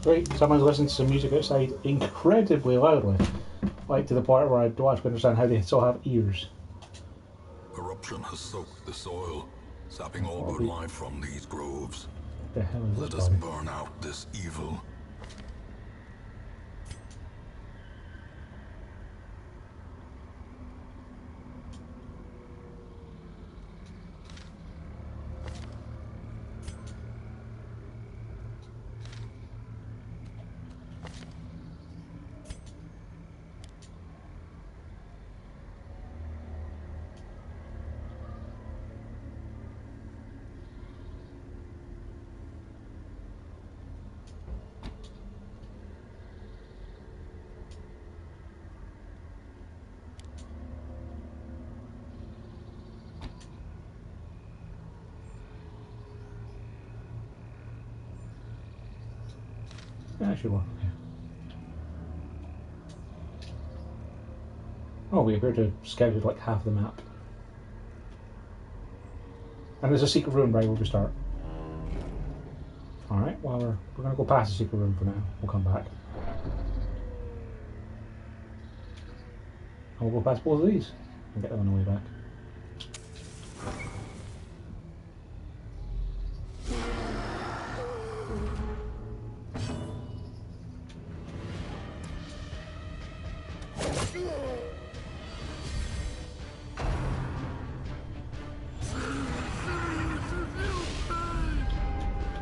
Great, someone's listening to some music outside incredibly loudly. Like to the point where I don't actually understand how they still have ears. Corruption has soaked the soil, sapping all good life from these groves. What the hell is Let this us party? burn out this evil. That should work, okay. Oh, we appear to have scouted like half the map. And there's a secret room right where we start. Alright, well we're going to go past the secret room for now. We'll come back. And we'll go past both of these and get them on the way back.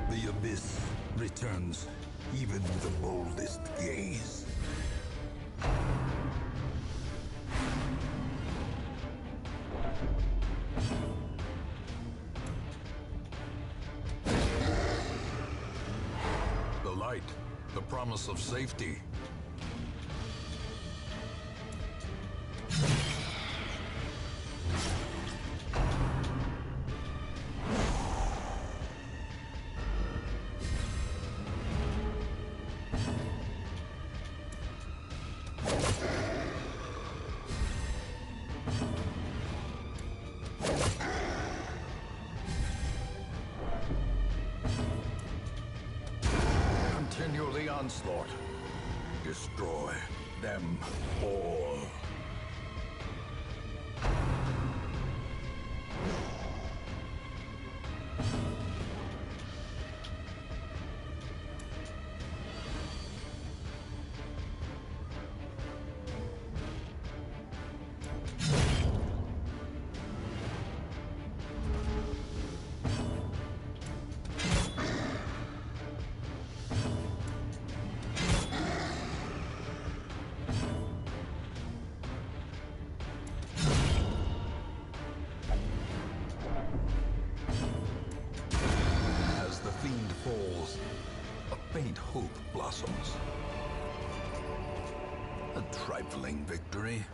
The abyss returns, even with the boldest gaze. The light, the promise of safety. Continue the onslaught. Destroy them all. Falls, a faint hope blossoms. A trifling victory,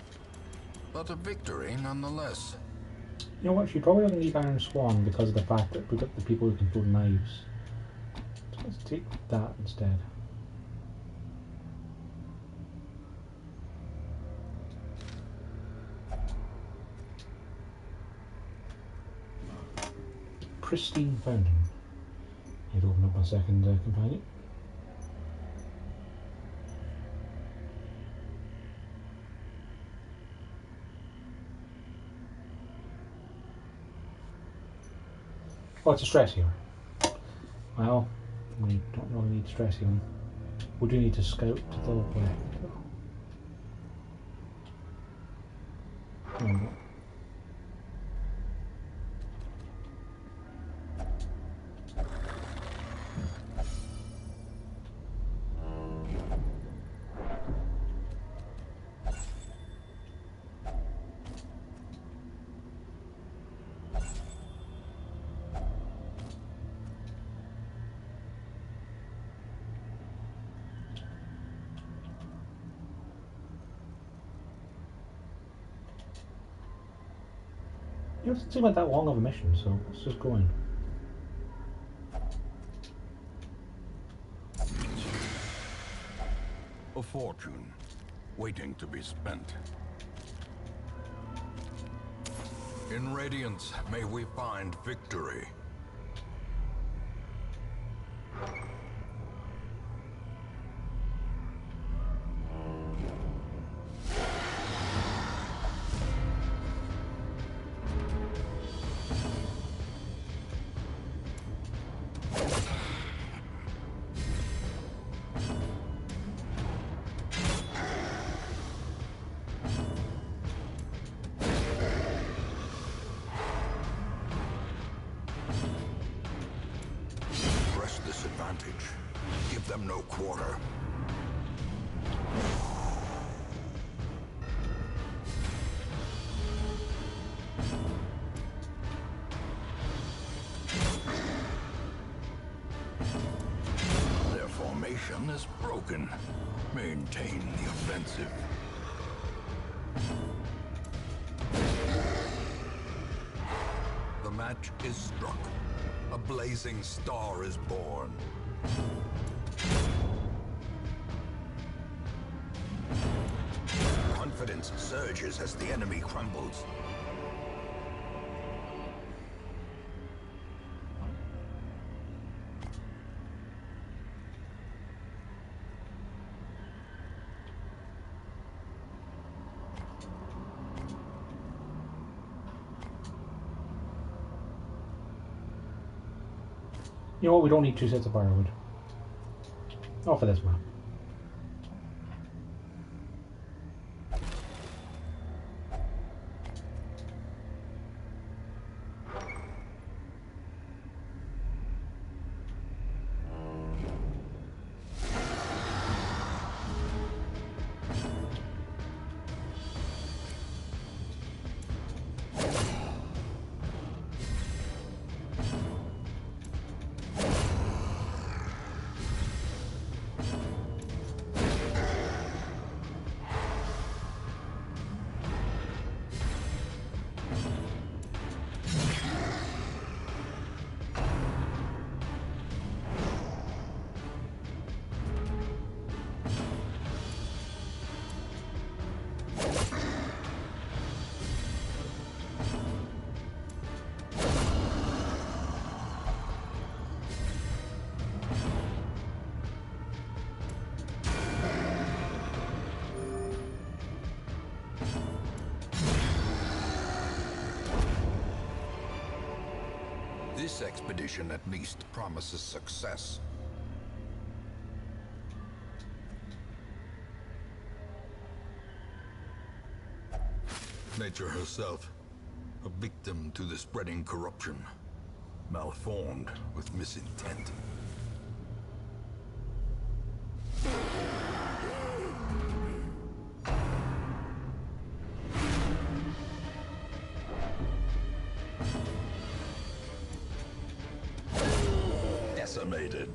but a victory nonetheless. You know what, she probably doesn't need Iron Swan because of the fact that we got the people who can throw knives. So let's take that instead. Pristine fountain. I'd open up my second companion. Oh, it's a stress healer. Well, we don't really need stress healing. We do need to scout the way. It doesn't seem like that long of a mission, so let's just go in. A fortune waiting to be spent. In Radiance, may we find victory. them no quarter. Their formation is broken. Maintain the offensive. The match is struck. A blazing star is born. Confidence surges as the enemy crumbles. You know what, we don't need 2 sets of firewood. Not for this map. This expedition at least promises success. Nature herself, a victim to the spreading corruption, malformed with misintent. Decimated.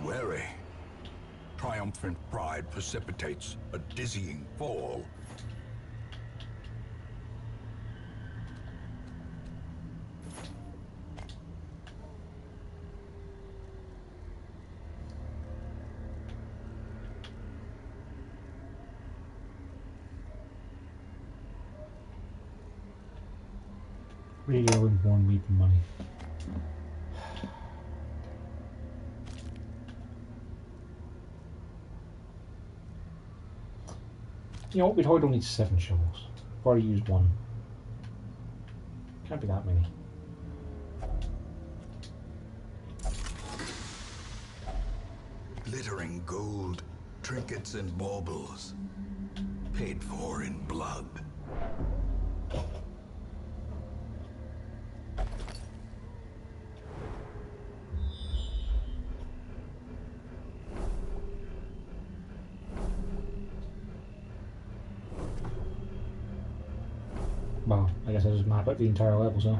Wary. Triumphant pride precipitates a dizzying fall. Radio and one weed and money. You know what, we'd probably don't need 7 shovels. I've already used 1. Can't be that many. Glittering gold, trinkets and baubles, paid for in blood. just map out the entire level, so.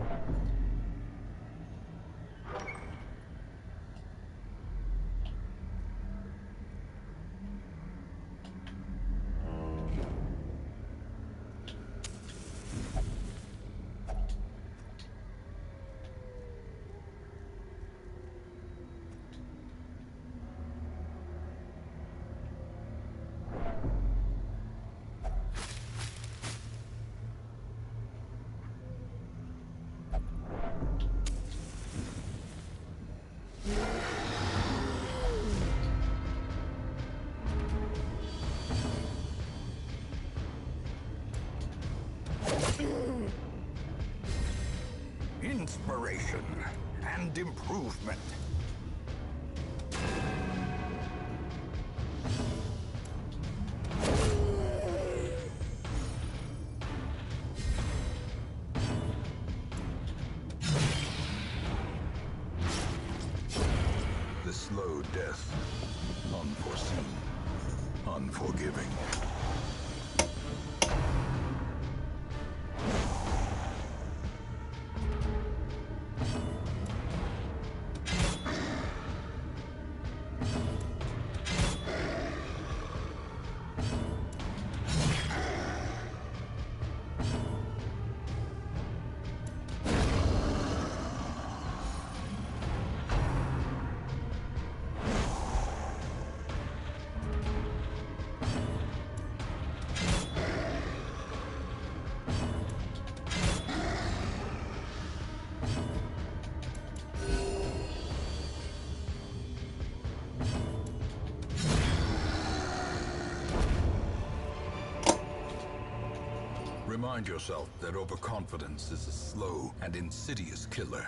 Inspiration and improvement. The slow death, unforeseen, unforgiving. Remind yourself that overconfidence is a slow and insidious killer.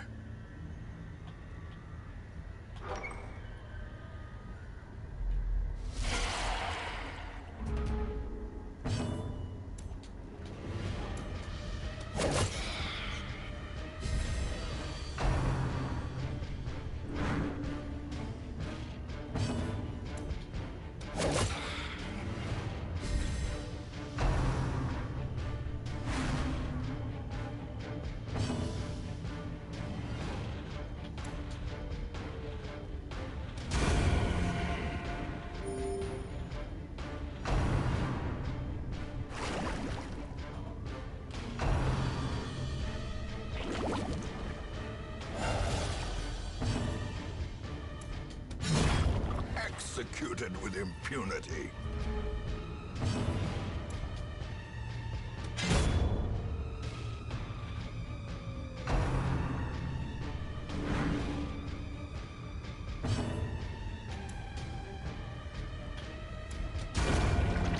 Executed with impunity.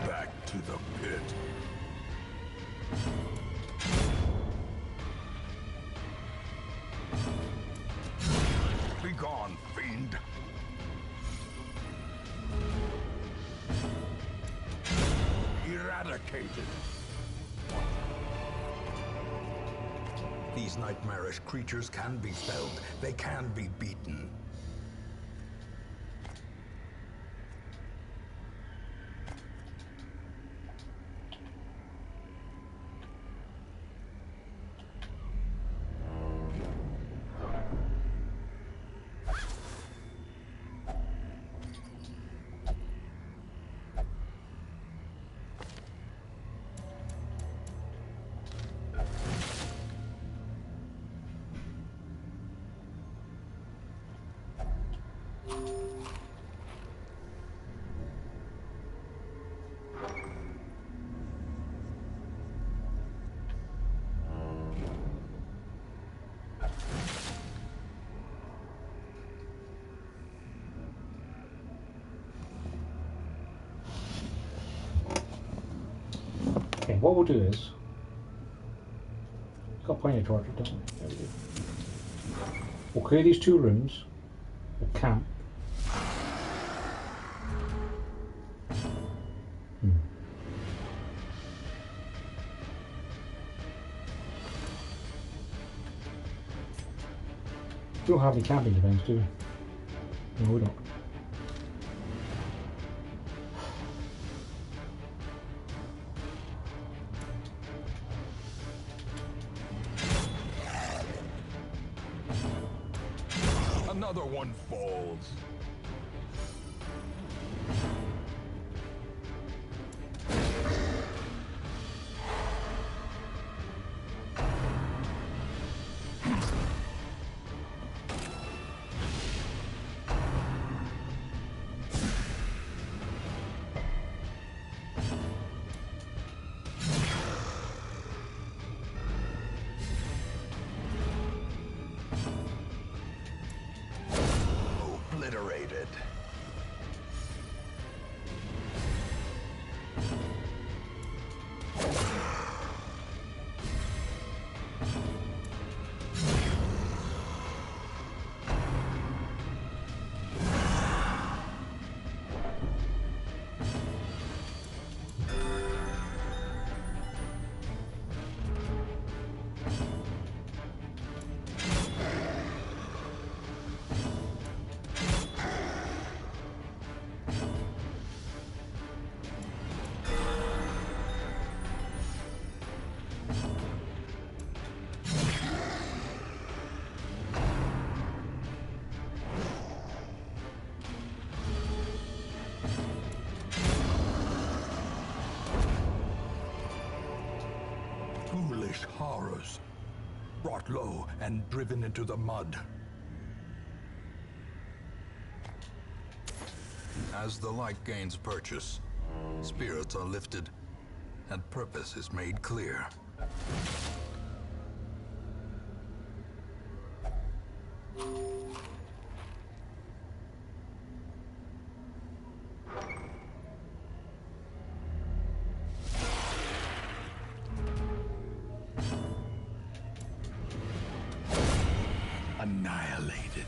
Back to the pit. Begone, fiend. Eradicated. These nightmarish creatures can be felled. They can be beaten. Okay, what we'll do is, we've got plenty of torches, don't we? There we go. We'll clear these two rooms, we'll camp. We don't have any camping events, do we? No, we don't. Another one falls. Obliterated. Foolish horrors, brought low and driven into the mud. As the light gains purchase, spirits are lifted, and purpose is made clear. Annihilated.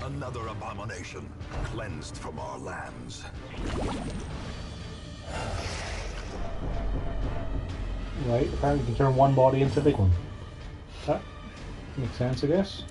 Another abomination cleansed from our lands. Right, apparently you can turn one body into a big one. That makes sense, I guess.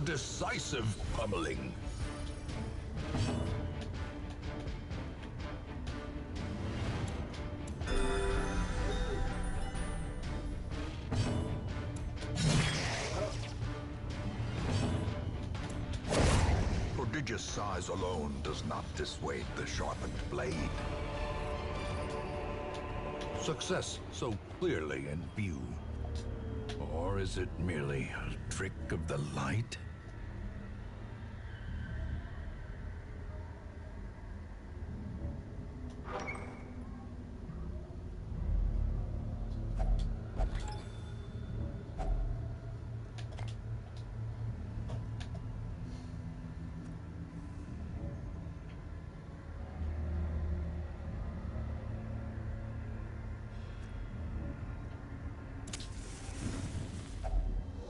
Decisive pummeling. Prodigious size alone does not dissuade the sharpened blade. Success so clearly in view. Or is it merely a trick of the light?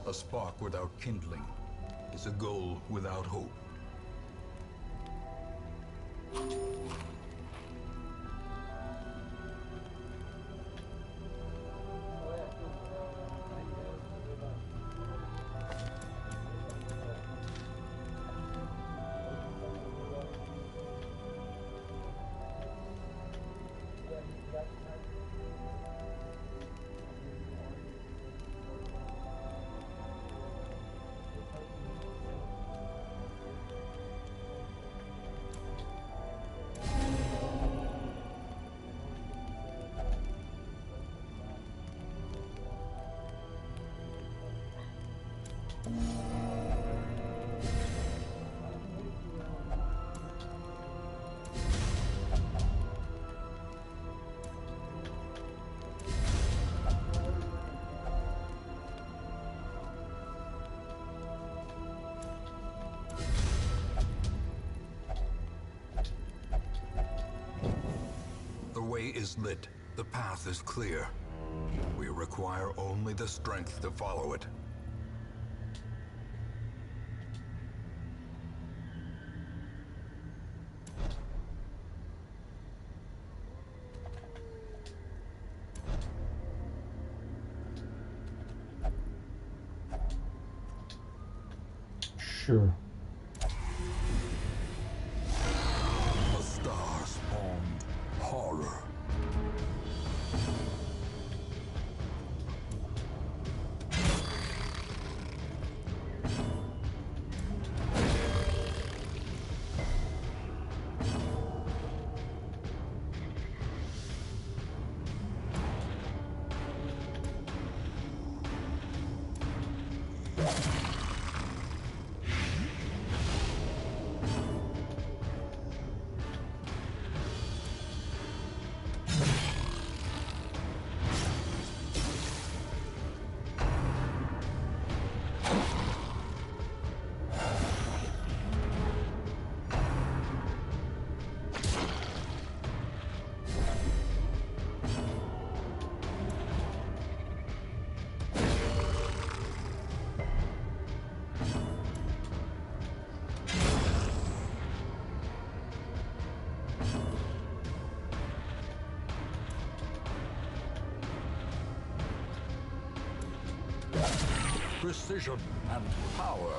A spark without kindling is a goal without hope. is lit. The path is clear. We require only the strength to follow it. Sure. A star-spawned horror. Precision and power.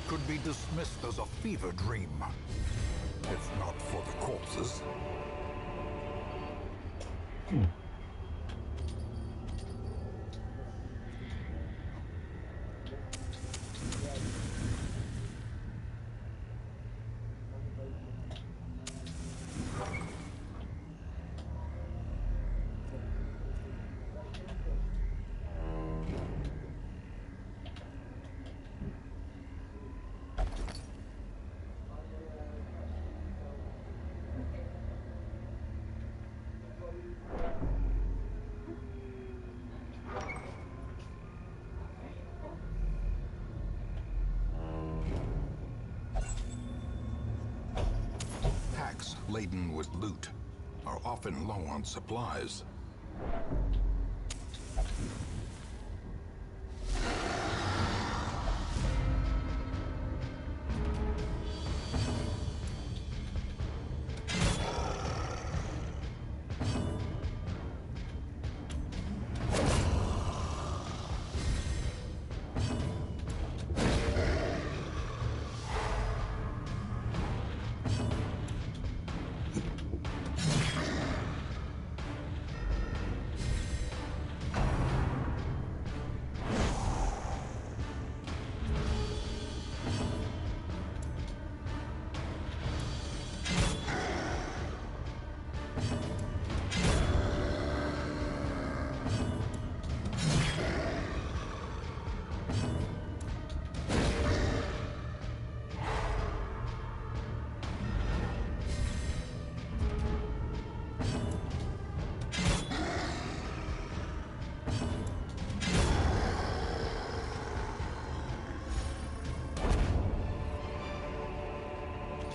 Could be dismissed as a fever dream, if not for the corpses. Packs laden with loot are often low on supplies.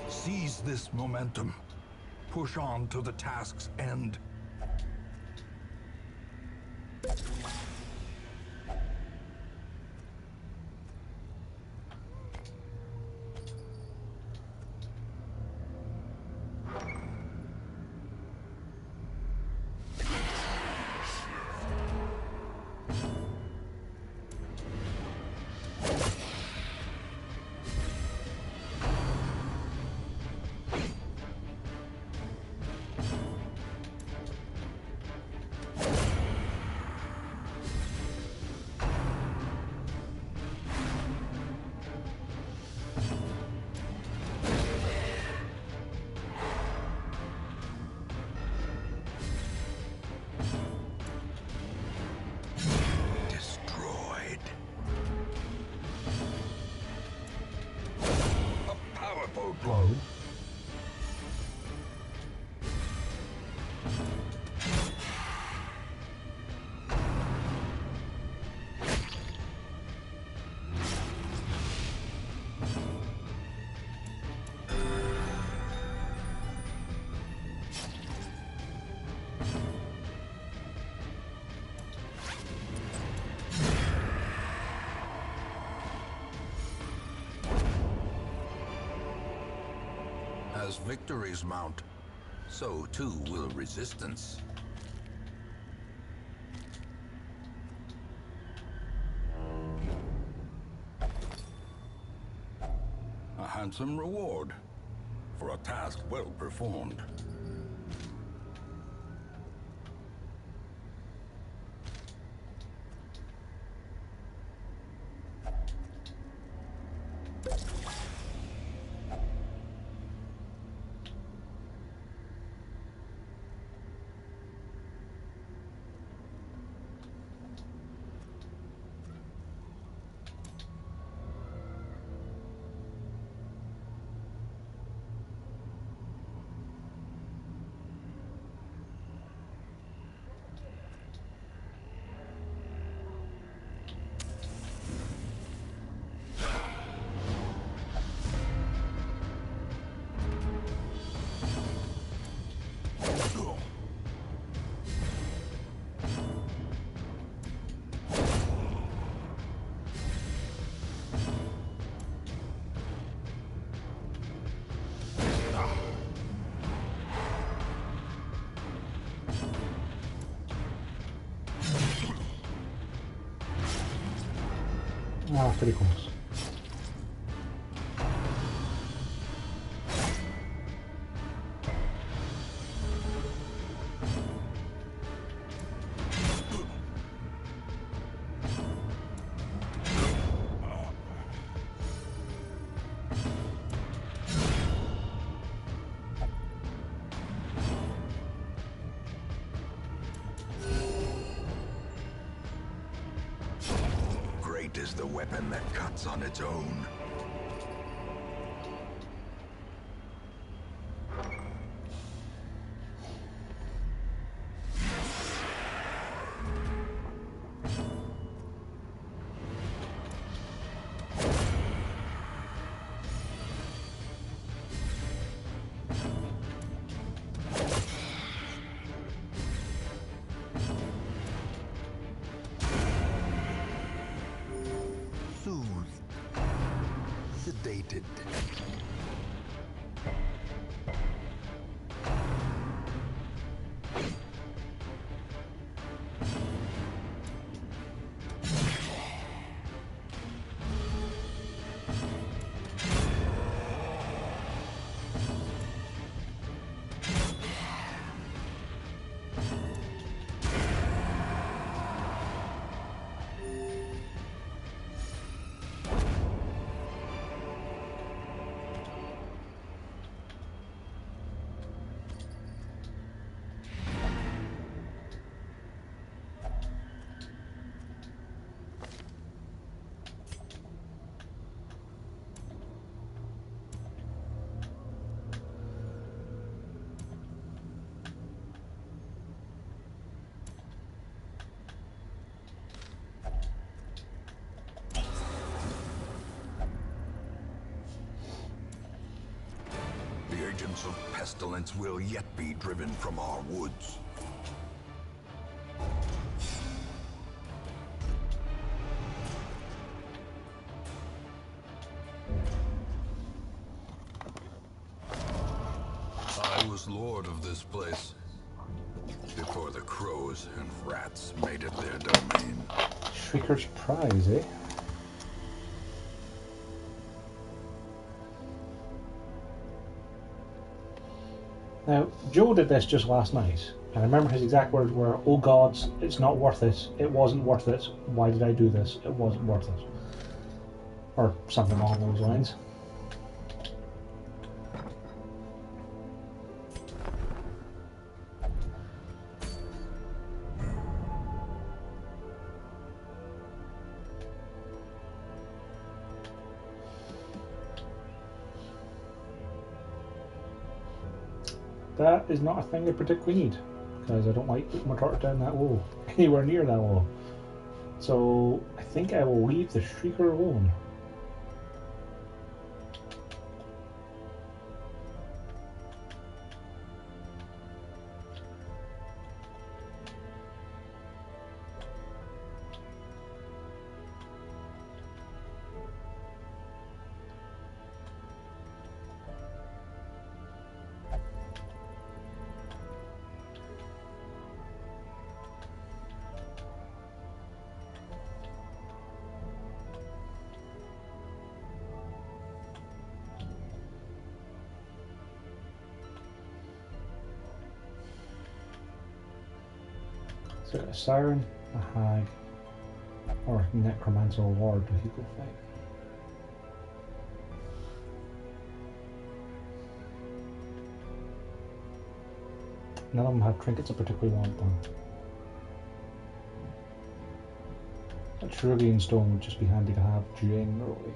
Seize this momentum. Push on to the task's end. As victories mount, so too will resistance. A handsome reward for a task well performed. Ah, pretty close. Great is the weapon that cuts on its own. Soothed, sedated. The agents of pestilence will yet be driven from our woods. who was lord of this place before the crows and rats made it their domain. Shrieker's Prize, eh? Now, Joe did this just last night, and I remember his exact words were, "Oh gods, it's not worth it. It wasn't worth it. Why did I do this? It wasn't worth it." Or something along those lines. That is not a thing I particularly need, because I don't like putting my torch down that low, anywhere near that low. So I think I will leave the Shrieker alone. So a Siren, a Hag, or a Necromancer Ward we could go fight. None of them have trinkets I particularly want though. A Trugian Stone would just be handy to have generally.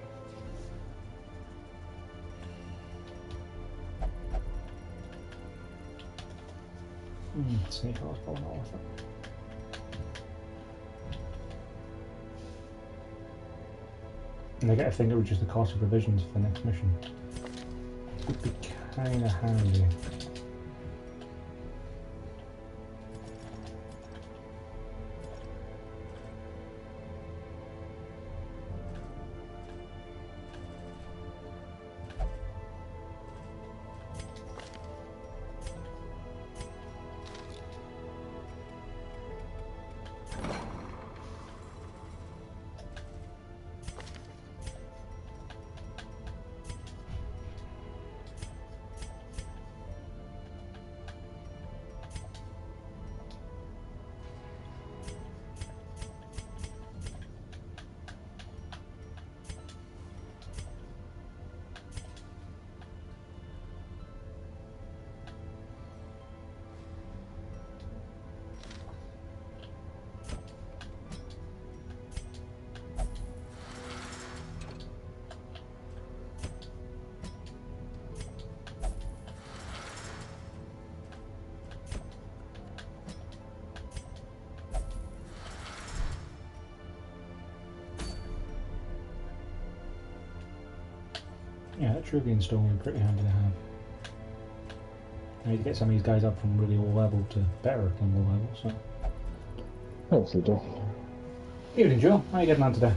Snake Oil is probably not worth it. And I get a thing that reduces the cost of provisions for the next mission. Would be kinda handy. Yeah, that Trugian Stone would be pretty handy to have. I need to get some of these guys up from really low level to better than low level, so. Thanks, CJ. Evening, Joe. How are you getting on today?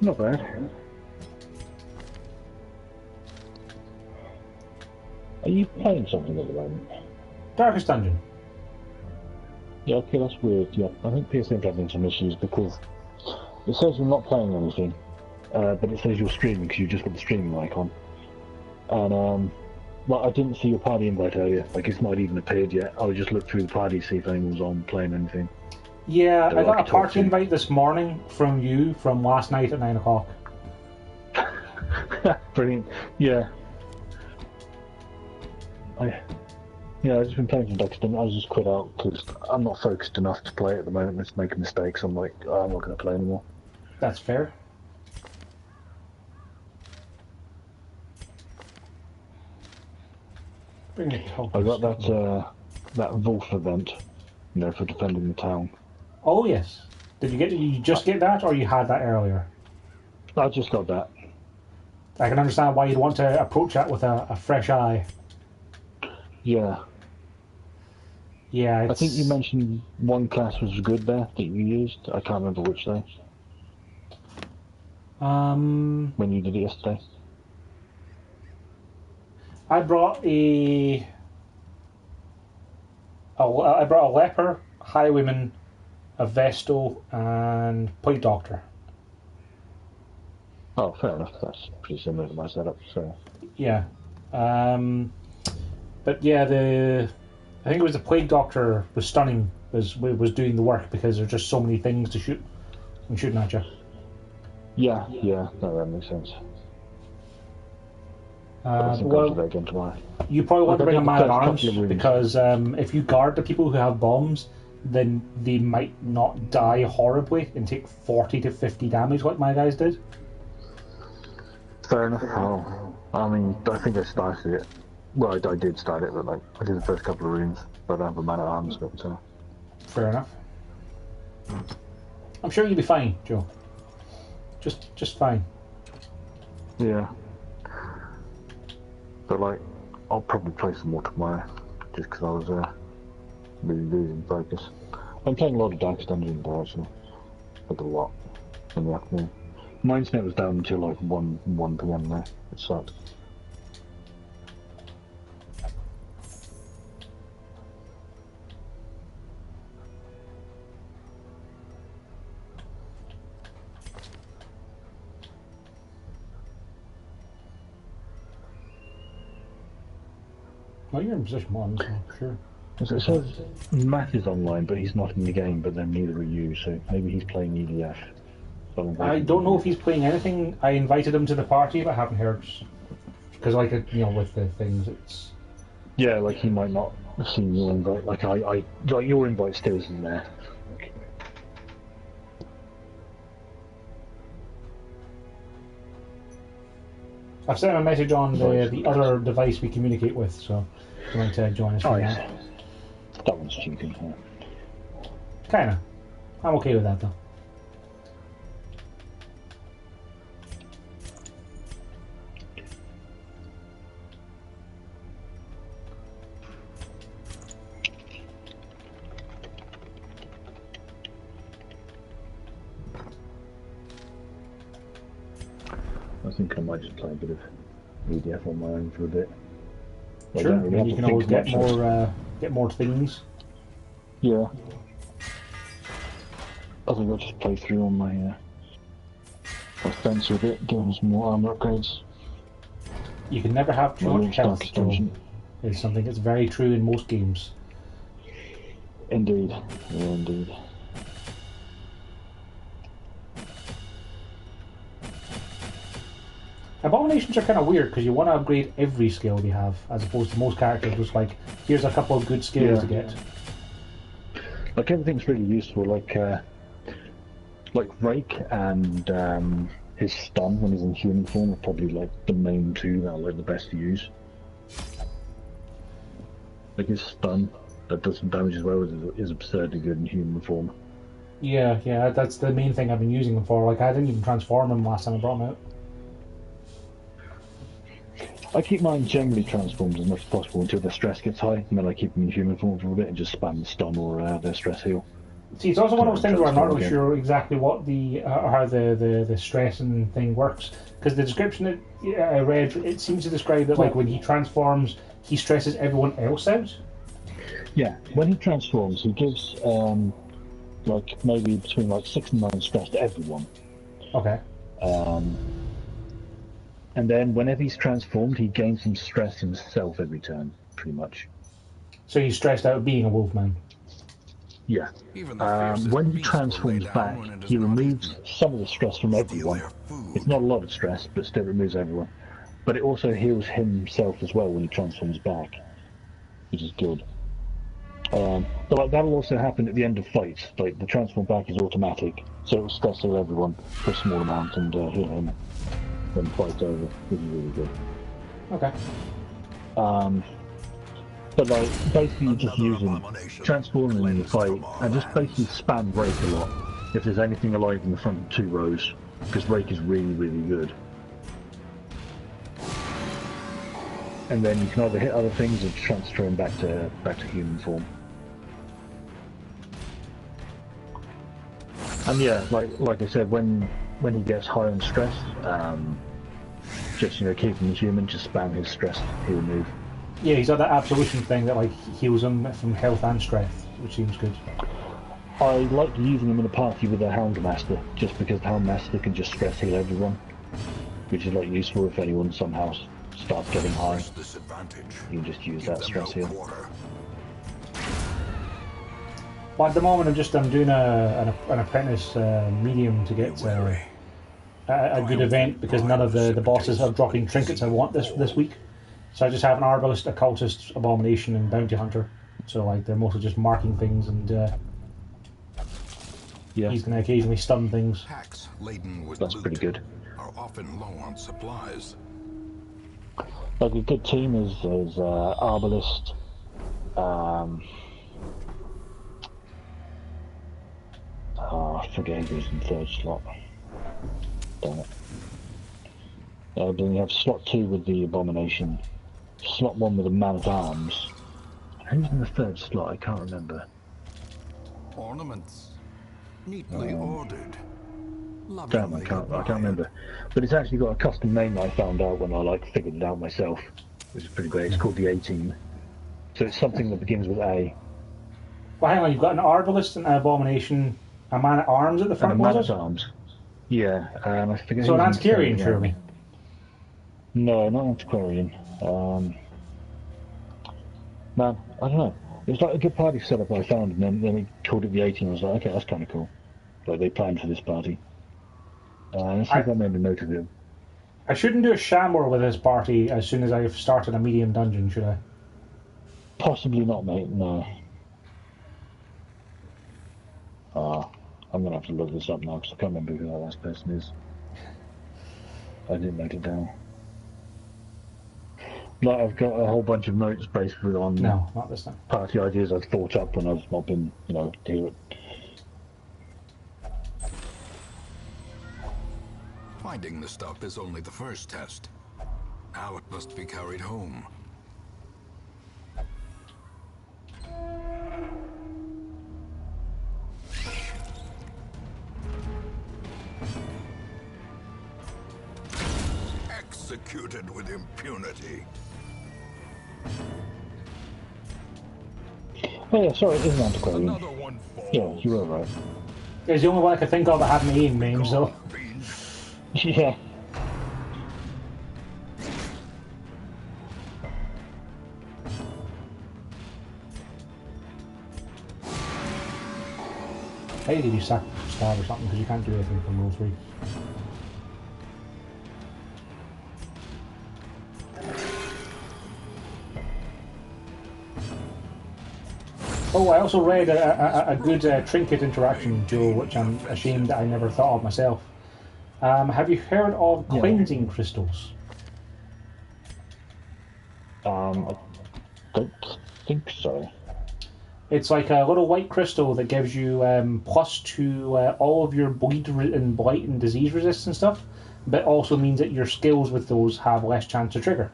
Not bad. Are you playing something at the moment? Darkest Dungeon. Yeah, okay, that's weird. Yeah, I think PSN's having some issues because it says you're not playing anything, but it says you're streaming because you just got the streaming icon. And well, I didn't see your party invite earlier. Like it's not even appeared yet. I would just look through the party see if anyone was on playing anything. Yeah, I got a party invite this morning from you from last night at 9 o'clock. Brilliant. Yeah. I've just been playing some Dexter. I was just quit out because I'm not focused enough to play at the moment. I'm just making mistakes. I'm like, oh, I'm not going to play anymore. That's fair. I got that Wolf event, for defending the town. Oh yes. Did you just get that, or you had that earlier? I just got that. I can understand why you'd want to approach that with a fresh eye. Yeah. Yeah, I think you mentioned one class was good there that you used. I can't remember which day. When you did it yesterday. I brought a leper, highwayman, a vestal, and plague doctor. Oh, fair enough. That's pretty similar to my setup. So Yeah. But yeah, I think it was the plague doctor was stunning. Was doing the work because there's just so many things to shoot. I'm shooting at you. yeah, no, that makes sense. I think I'll Well, do that again tomorrow. you probably want to bring a man at arms rooms. because if you guard the people who have bombs, then they might not die horribly and take 40 to 50 damage like my guys did. Fair enough. Oh, I mean, I think I started it. Well, I did start it, but like I did the first couple of rooms, but I don't have a man at arms. But Fair enough. I'm sure you'll be fine, Joe. Just fine. yeah. But like, I'll probably play some more tomorrow, just because I was really losing focus. I'm playing a lot of Darkest Dungeon though, actually. Like a lot in the afternoon. My internet was down until like 1 PM there. It sucked. Well, you're in position 1, so sure. So it says Matt is online, but he's not in the game, but then neither are you, so maybe he's playing EDF. So I don't know if he's playing anything. I invited him to the party, but I haven't heard. Because, like, with the things, it's... Yeah, like he might not have seen your invite. Like like your invite still isn't there. I've sent him a message on the other device we communicate with, so if you want to join us for that. That one's cheating. Yeah. Kinda. I'm okay with that, though. I think I might just play a bit of EDF on my own for a bit. Sure, and you can always get more things. Yeah. I think I'll just play through on my fence a bit, give him some more armor upgrades. You can never have too much health, Joe. It's something that's very true in most games. Indeed. Yeah, indeed. Abominations are kind of weird because you want to upgrade every skill they have, as opposed to most characters just like, here's a couple of good skills to get. Like everything's really useful, like Rake and his stun when he's in human form are probably like the main two that are like the best to use. Like his stun that does some damage as well is absurdly good in human form. Yeah, that's the main thing I've been using them for. Like I didn't even transform him last time I brought him out. I keep mine generally transformed as much as possible until their stress gets high, and then I keep them in human form for a bit and just spam the stun or their stress heal. See, it's also one of those things where I'm not really sure exactly what how the stress and thing works, because the description that I read, it seems to describe that like when he transforms, he stresses everyone else out. Yeah, when he transforms, he gives like maybe between like 6 and 9 stress to everyone. Okay. And then whenever he's transformed, he gains some stress himself every turn, pretty much. So he's stressed out being a wolfman. Yeah. When he transforms back, he removes some of the stress from everyone. It's not a lot of stress, but still removes everyone. But it also heals himself as well when he transforms back, which is good. But like, that'll also happen at the end of fights. Like the transform back is automatic, so it will stress heal everyone for a small amount and heal him when the fight's over, which is really good. Okay. But like basically you just use him, transform him in the fight, and just basically spam Rake a lot if there's anything alive in the front of 2 rows, because Rake is really, really good. And then you can either hit other things or transfer him back to human form. And yeah, like I said, when he gets high on stress, just, you know, keep him human, just spam his stress, he'll move. Yeah, he's got that absolution thing that like heals him from health and strength, which seems good. I like using him in a party with a Houndmaster, just because the Houndmaster can just stress heal everyone, which is like useful if anyone somehow starts getting high. You can just use that stress heal. Well, at the moment I'm doing an apprentice medium to get a good event because none of the bosses are dropping trinkets I want this week. So I just have an Arbalist, Occultist, Abomination, and Bounty Hunter. So like they're mostly just marking things, and he's going to occasionally stun things. Packs laden with That's pretty good. Are often low on supplies. Like a good team is Arbalist, I forget who's in third slot. Damn it. Then you have slot 2 with the Abomination, slot 1 with the Man-at-Arms. Who's in the third slot? I can't remember. Ornaments, neatly ordered. Damn, I can't remember. But it's actually got a custom name I found out when I figured it out myself, which is pretty great. It's called the A-Team. So it's something that begins with A. Well, hang on, you've got an Arbalist, an Abomination, a Man-at-Arms at the front, and a Man-at-Arms. Yeah, and I forget. So an Antiquarian, surely? No, not Antiquarian. Man, I don't know. It was like a good party setup I found, and then he called it the 18. I was like, okay, that's kind of cool. Like they planned for this party. Let's see if I made a note of it. I shouldn't do a Shamor with this party as soon as I've started a medium dungeon, should I? Possibly not, mate. No. I'm gonna have to look this up now because I can't remember who that last person is. I didn't note it down. Like I've got a whole bunch of notes basically on not this time. Party ideas I've thought up when I've not been, here. Finding the stuff is only the first test. Now it must be carried home. Executed with impunity. Oh yeah, sorry, it is an Antiquarian. Another one falls. Yeah, you were right. It's the only one I could think of that had my aim name, so... Yeah. I need to do sack stab or something because you can't do anything from roll 3. Oh, I also read a good trinket interaction, Joe, which I'm ashamed that I never thought of myself. Have you heard of cleansing crystals? I don't think so. It's like a little white crystal that gives you plus to all of your bleed and blight and disease resist and stuff, but also means that your skills with those have less chance to trigger.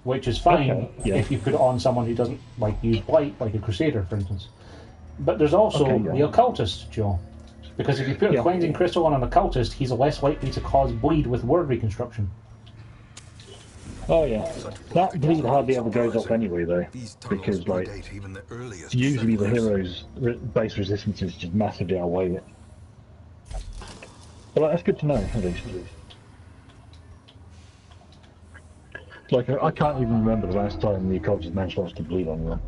Which is fine if you put it on someone who doesn't use blight, like a crusader, for instance. But there's also the occultist, Joe. Because if you put a cleansing crystal on an occultist, he's less likely to cause bleed with word reconstruction. Oh yeah, that bleed hardly ever goes off anyway though, because usually the hero's base resistance is just massively outweigh it. But that's good to know, at least. Like, I can't even remember the last time the occultist managed to bleed on one.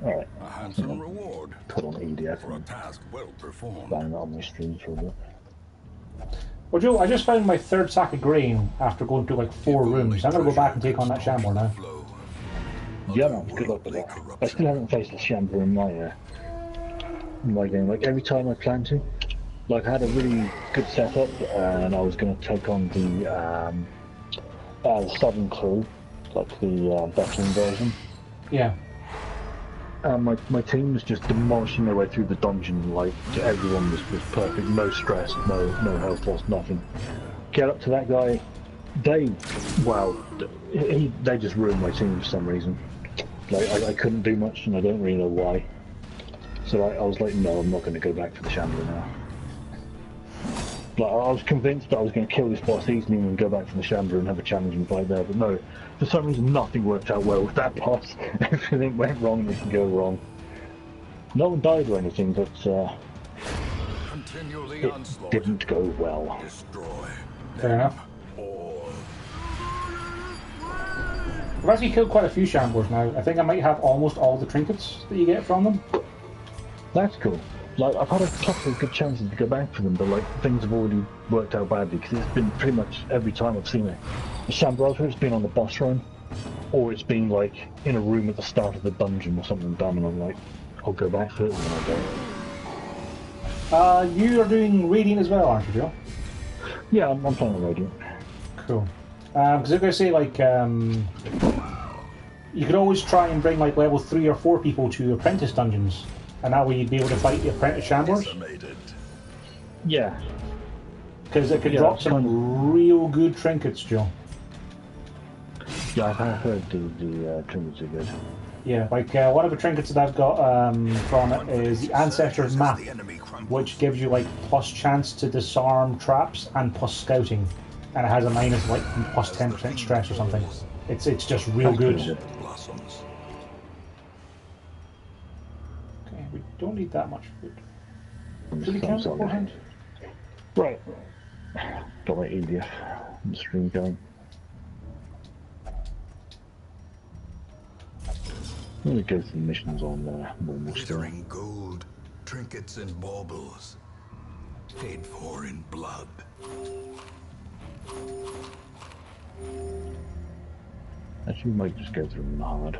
Alright. A handsome reward. Put on EDF for a task well performed. Ban that on my stream for a bit. Well, Joe, I just found my third sack of grain after going through 4 rooms. I'm going to go back and take on that Shambler now. Yeah, man, good luck with that. I still haven't faced a Shambler in my game. Like, every time I plan to. Like, I had a really good setup, and I was going to take on the Southern Crew, like the veteran version. Yeah. My team was just demolishing their way through the dungeon, everyone was perfect, no stress, no health loss, nothing. Get up to that guy, They just ruined my team for some reason. Like, I couldn't do much, and I don't really know why. So I was like, no, I'm not going to go back for the Shambler now. Like, I was convinced that I was going to kill this boss easily and go back for the Shambler and have a challenging fight there, but no. For some reason, nothing worked out well with that boss. Everything went wrong and it could go wrong. No one died or anything, but it didn't go well. Destroy. Fair enough. I've actually killed quite a few Shamblers now. I think I might have almost all the trinkets that you get from them. That's cool. Like, I've had a couple of good chances to go back for them, but like, things have already worked out badly, because it's been pretty much every time I've seen a Shambler, either it's been on the boss run, or it's been like, in a room at the start of the dungeon or something dumb, and I'm like, I'll go back for it, and then I don't. You are doing Radiant as well, aren't you, Joe? Yeah, I'm playing on Radiant. Cool. Because I was going to say, like, you could always try and bring, like, level 3 or 4 people to apprentice dungeons, and that way you'd be able to fight the apprentice Shamblers. Yeah. Because it could drop some real good trinkets, Joe. Yeah, I've heard the trinkets are good. Yeah, like, one of the trinkets that I've got from it is the Ancestor's Map, which gives you, like, plus chance to disarm traps and plus scouting. And it has a minus, like, plus 10% stress or something. It's just real good. Okay, we don't need that much food. Do we count beforehand? Right. Got my EDF stream going. I'm gonna go through the missions on normal stuff. Glittering gold, trinkets and baubles, paid for in blood. Actually, we might just go through them hard.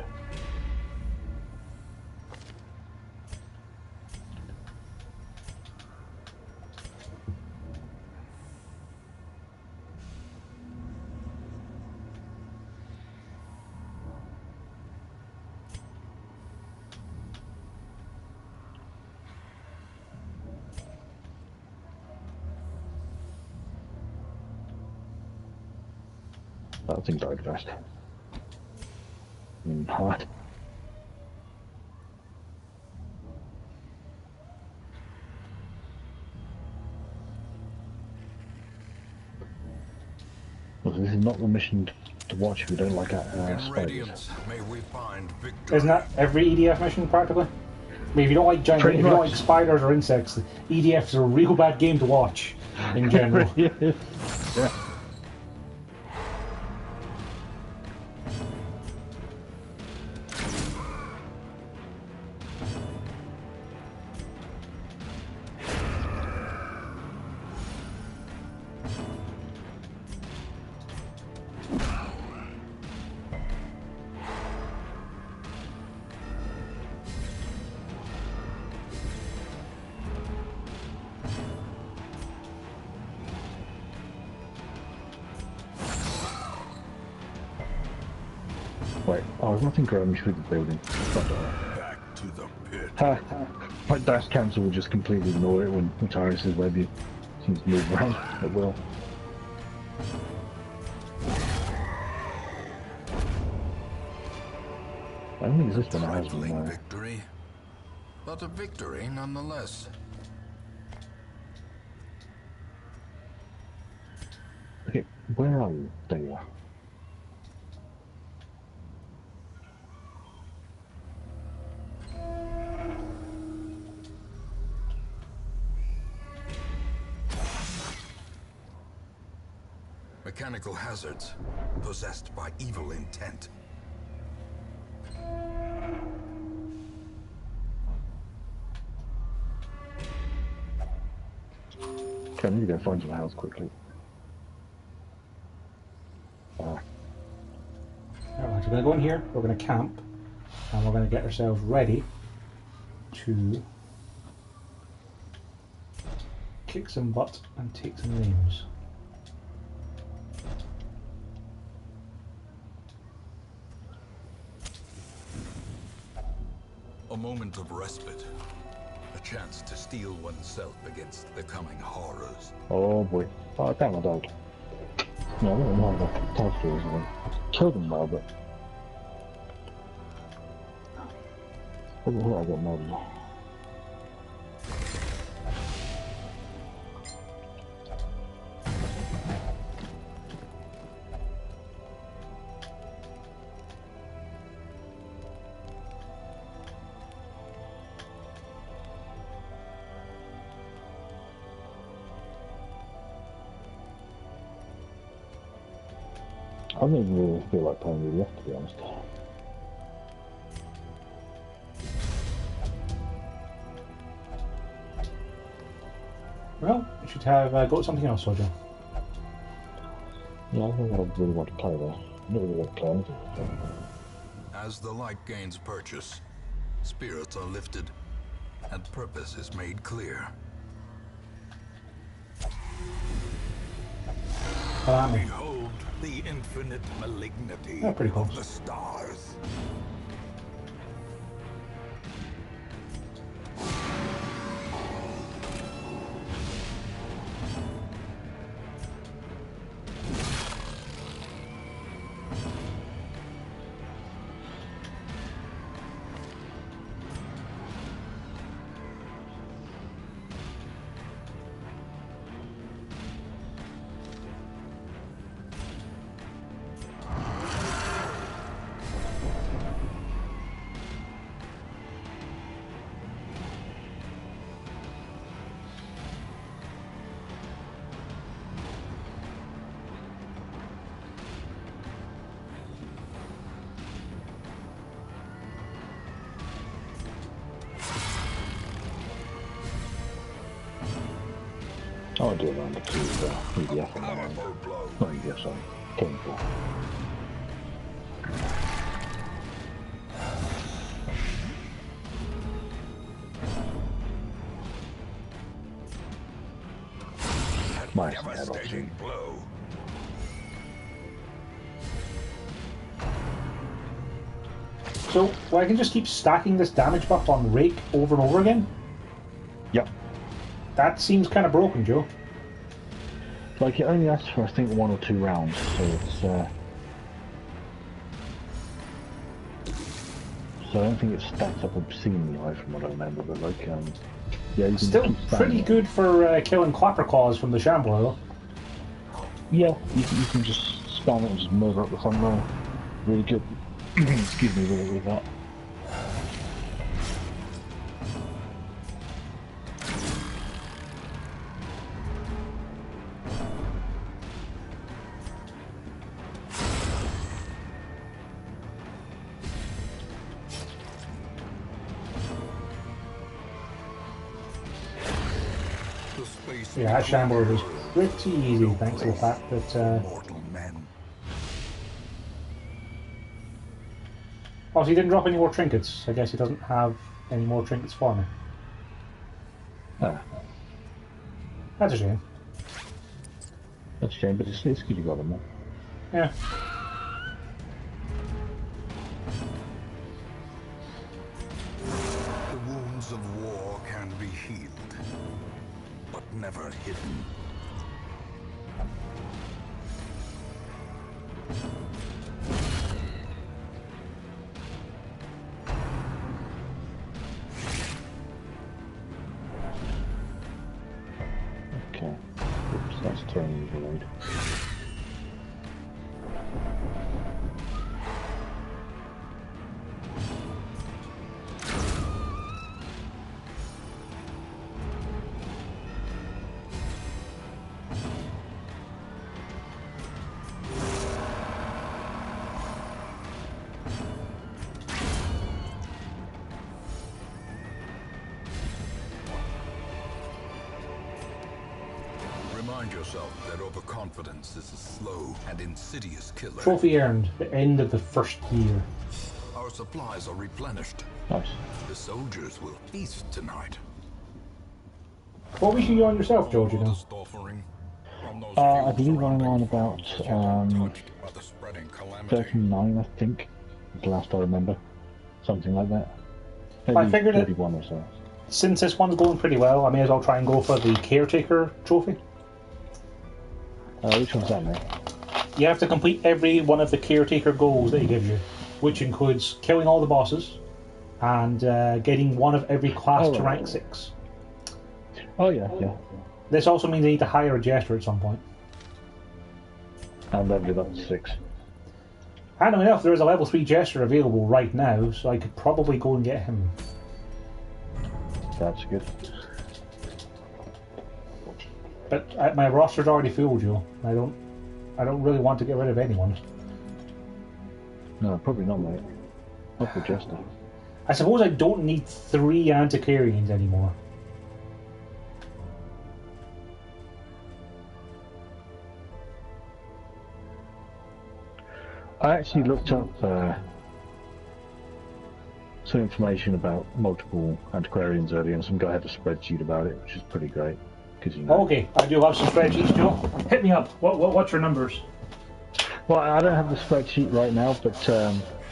That thing died fast. Hard. Well, this is not the mission to watch if you don't like spiders. Isn't that every EDF mission practically? I mean, if you don't like giant, if you don't like spiders or insects, EDF's a real bad game to watch in general. Yeah. Wait, there's nothing growing through the building. Back to the pit. My dash cancel will just completely ignore it when Tyrus's web you seems to move around at will. I don't think this one has one. Victory, but a victory nonetheless. Okay, where are you? There you are. Mechanical hazards, possessed by evil intent. Okay, I need to go find some house quickly. Alright, we're going to go in here, we're going to camp, and we're going to get ourselves ready to kick some butt and take some names. A moment of respite. A chance to steel oneself against the coming horrors. Oh boy. Oh damn, I died. Yeah, I don't know about the characters. Killed them well, but I got murdered. I don't even really feel like playing with left, to be honest. Well, you should have got something else, Roger. Yeah, I don't think I really want to play there. I don't really want to play anything. As the light gains purchase, spirits are lifted, and purpose is made clear. Behold the infinite malignity pretty close. of the stars. I want to do around the two EDF on that. Not EDF, sorry. Chemical. Nice, Devastating blow. So, well, I can just keep stacking this damage buff on Rake over and over again? Yep. That seems kind of broken, Joe. Like, it only lasts for, I think, 1 or 2 rounds, so it's, so I don't think it stacks up obscenely high from what I remember, but like, yeah, you can Still keep pretty spamming good for killing Clapper Claws from the Shambler, though. Yeah, you can just spam it and just murder up the front row. Really good. Excuse me, with that. Yeah, that Shambler was pretty easy, thanks to the fact that... Mortal men. Oh, so he didn't drop any more trinkets. I guess he doesn't have any more trinkets for me. Ah, That's a shame. that's a shame, but it's good you got them all. Yeah. The wounds of war can be healed, but never hidden. Okay. Oops, that's turning the load. Remind yourself that overconfidence is a slow and insidious killer. Trophy earned. The end of the first year. Our supplies are replenished. Nice. The soldiers will feast tonight. What week are you on yourself, George, you know? I believe I'm on about 39, I think. Is the last I remember. Something like that. Maybe I figured 31 or so. Since this one's going pretty well, I may as well try and go for the Caretaker trophy. Which one's that, mate? You have to complete every one of the caretaker goals that he gives you, which includes killing all the bosses and getting one of every class to rank 6. Oh yeah, yeah. This also means I need to hire a jester at some point. And level it up to 6. Handy enough, there is a level 3 jester available right now, so I could probably go and get him. That's good. But my roster's already full, Joe. I don't really want to get rid of anyone. No, probably not, mate. Not for Jester. I suppose I don't need 3 antiquarians anymore. I actually looked up some information about multiple antiquarians earlier, and some guy had a spreadsheet about it, which is pretty great. Because you know. Okay, I do have some spreadsheets, Joe. Hit me up. What's your numbers? Well, I don't have the spreadsheet right now, but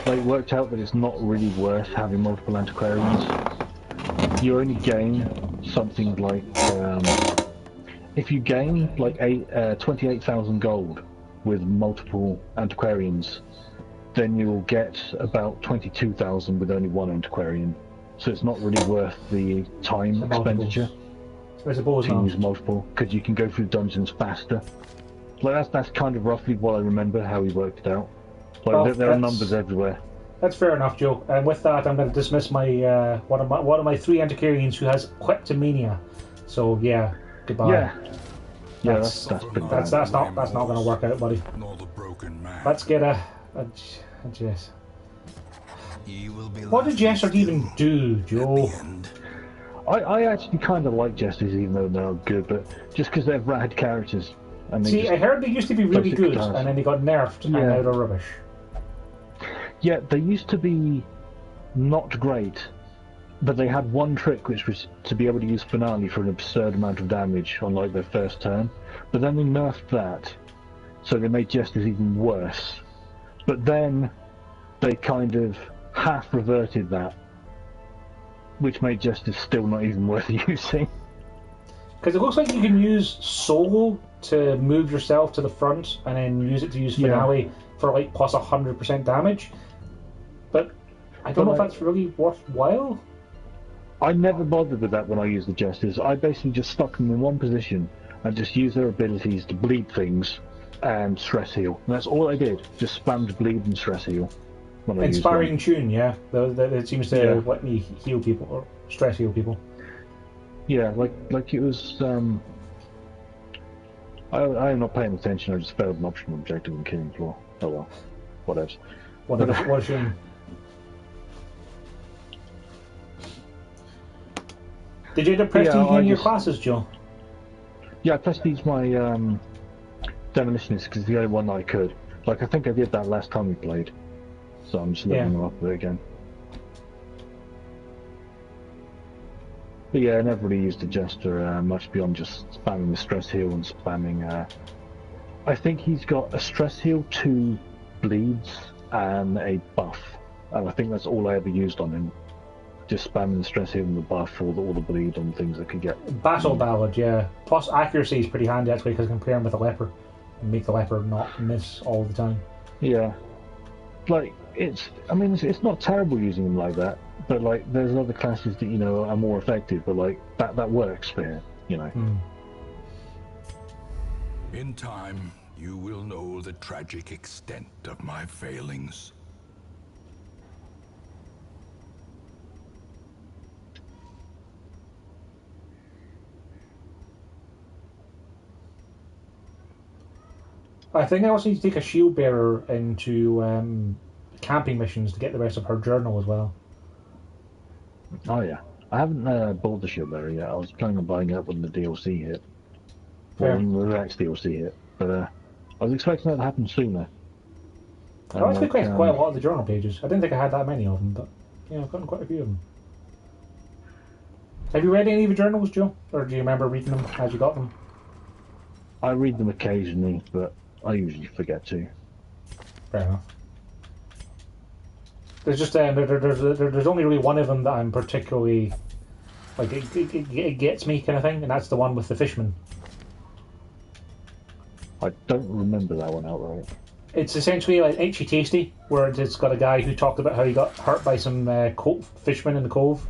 it worked out that it's not really worth having multiple antiquarians. You only gain something like if you gain like 28,000 gold with multiple antiquarians, then you'll get about 22,000 with only one antiquarian. So it's not really worth the time expenditure I suppose to use multiple, because you can go through dungeons faster. Like that's kind of roughly what I remember how he worked it out. Like well, there are numbers everywhere. That's fair enough, Joe. And with that, I'm going to dismiss my one of my 3 antiquarians who has kleptomania. So yeah, goodbye. Yeah, that's pretty bad. That's not going to work out, buddy. Let's get a Jess. What did Jester even do, Joe? I actually kind of like Jesters, even though they're not good, but just because they're rad characters. And See, I heard they used to be really good, and then they got nerfed, and now they're rubbish. Yeah, they used to be not great, but they had one trick, which was to be able to use Finale for an absurd amount of damage on like their first turn. But then they nerfed that, so they made Jesters even worse. But then they kind of half reverted that, which made Jesters still not even worth using. Because it looks like you can use Solo to move yourself to the front, and then use it to use Finale for like plus 100% damage. But I don't know if that's really worthwhile. I never bothered with that when I used the Jesters. I basically just stuck them in one position and just used their abilities to bleed things and stress heal. And that's all I did. Just spammed bleed and stress heal. Inspiring tune, yeah. It seems to let me heal people, or stress heal people. Yeah, like it was... I'm not paying attention, I just failed an optional objective in Killing Floor. Oh well. Whatevs. What a shame. Did you prestige any of your classes, Joe? Yeah, I prestige my Demolitionist because it's the only one I could. Like, I think I did that last time we played. So I'm just leveling them up a bit again. But yeah, I never really used the Jester much beyond just spamming the stress heal and spamming... I think he's got a stress heal, 2 bleeds, and a buff. And I think that's all I ever used on him. Just spamming the stress heal and the buff, or all the bleed on things I could get. Battle Ballad, yeah. Plus accuracy is pretty handy actually, because I can pair him with a leper and make the leper not miss all the time. Yeah. Like, it's not terrible using him like that, but like, there's other classes that, you know, are more effective, but like, that works for him, you know. In time, you will know the tragic extent of my failings. I think I also need to take a shield bearer into camping missions to get the rest of her journal as well. Oh yeah. I haven't bought the shield bearer yet. I was planning on buying it when the DLC hit. Or when the next DLC hit. But I was expecting that to happen sooner. I've actually quite a lot of the journal pages. I didn't think I had that many of them, but yeah, I've gotten quite a few of them. Have you read any of the journals, Joe? Or do you remember reading them as you got them? I read them occasionally, but I usually forget to. Fair enough. There's just there's only really one of them that I'm particularly like it gets me kind of thing, and that's the one with the fishman. I don't remember that one outright. It's essentially like Itchy Tasty, where it's got a guy who talked about how he got hurt by some fishermen in the cove,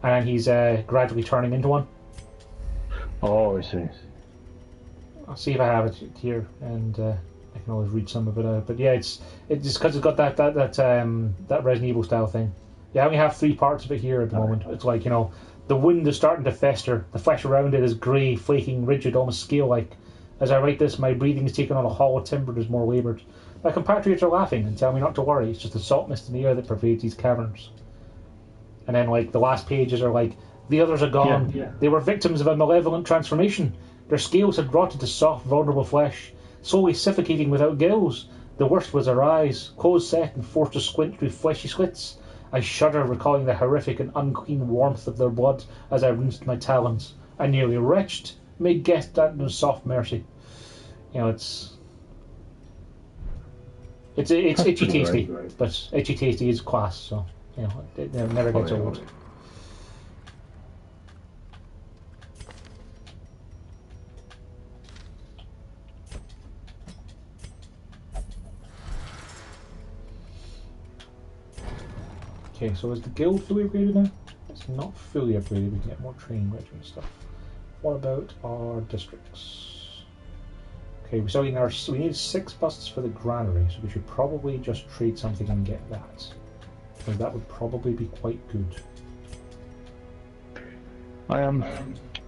and he's gradually turning into one. Oh, I see. I'll see if I have it here, and I can always read some of it out. But yeah, it's just because it's got that Resident Evil style thing. Yeah, I only have 3 parts of it here at the moment. It's like, the wound is starting to fester. The flesh around it is grey, flaking, rigid, almost scale-like. As I write this, my breathing is taking on a hollow timbre that is more laboured. My compatriots are laughing and tell me not to worry. It's just the salt mist in the air that pervades these caverns. And then, like, the last pages are like, the others are gone. Yeah. They were victims of a malevolent transformation. Their scales had rotted to soft, vulnerable flesh, slowly suffocating without gills. The worst was their eyes, closed set and forced to squint through fleshy slits. I shudder, recalling the horrific and unclean warmth of their blood as I rinsed my talons. I nearly retched, made guess that no soft mercy. It's Itchy Tasty, right. But Itchy Tasty is class, so it never gets old. Okay, so is the guild fully upgraded now? It's not fully upgraded, we can get more training regiment stuff. What about our districts? Okay, we need 6 busts for the granary, so we should probably just trade something and get that. Because that would probably be quite good. I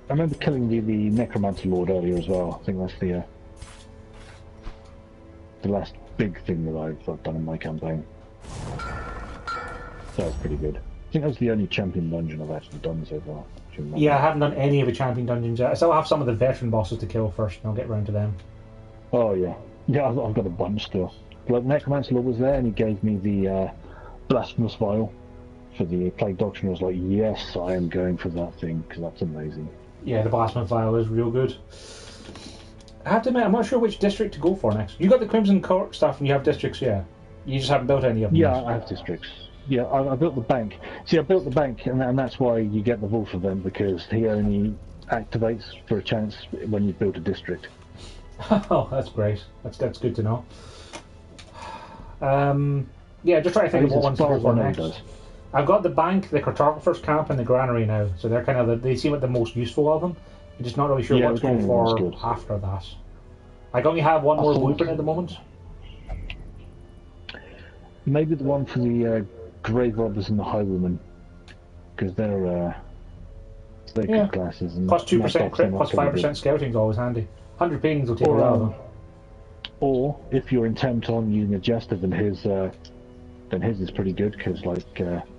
remember killing the Necromancer Lord earlier as well. I think that's the last big thing that I've done in my campaign. That was pretty good. I think that's the only champion dungeon I've actually done so far. Yeah, I haven't done any of the champion dungeons yet. I still have some of the veteran bosses to kill first, and I'll get around to them. Oh yeah. Yeah, I've got a bunch still. Like, Necromancer Lord was there, and he gave me the Blasphemous Vial for the Plague Doctrine. I was like, yes, I am going for that thing, because that's amazing. Yeah, the Blasphemous Vial is real good. I have to admit, I'm not sure which district to go for next. You got the Crimson Court stuff, and you have districts, yeah. You just haven't built any of them. Yeah, I have districts. Yeah, I built the bank. See, I built the bank, and that's why you get the Wolf event, because he only activates for a chance when you've built a district. Oh, that's great. That's good to know. Yeah, just trying to think of what ones to go for next. I've got the bank, the cartographer's camp, and the granary now, so they're kind of they seem like the most useful of them. I'm just not really sure what to go for after that. I only have one more blueprint at the moment. Maybe the one for the Grave Robbers and the Highwaymen, because they're good classes. And plus 2% crit, plus 5% scouting is always handy. 100 pings will take a while. Or if you're intent on using a Jester, then his is pretty good, because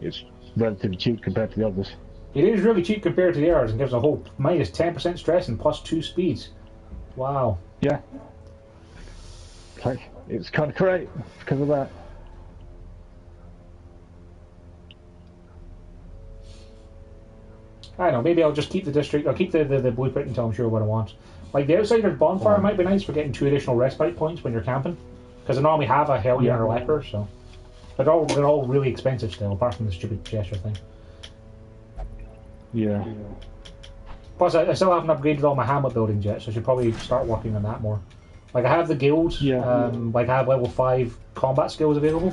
it's relatively cheap compared to the others. It is really cheap compared to the others, and gives a whole minus 10% stress and plus 2 speeds. Wow. Yeah. It's kind of great because of that. I don't know, maybe I'll just keep the district, I'll keep the blueprint until I'm sure what I want. Like, the Outsider's Bonfire might be nice for getting 2 additional respite points when you're camping. Because I normally have a Hellion or a Leper, so... But they're all really expensive still, apart from the stupid gesture thing. Yeah. Plus, I still haven't upgraded all my Hamlet buildings yet, so I should probably start working on that more. Like, I have the guild, like I have level 5 combat skills available,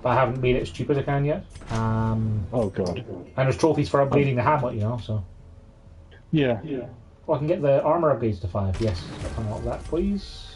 but I haven't made it as cheap as I can yet. Oh god. And there's trophies for upgrading the Hamlet, so... Yeah. Well, I can get the armor upgrades to 5, yes. Unlock that, please.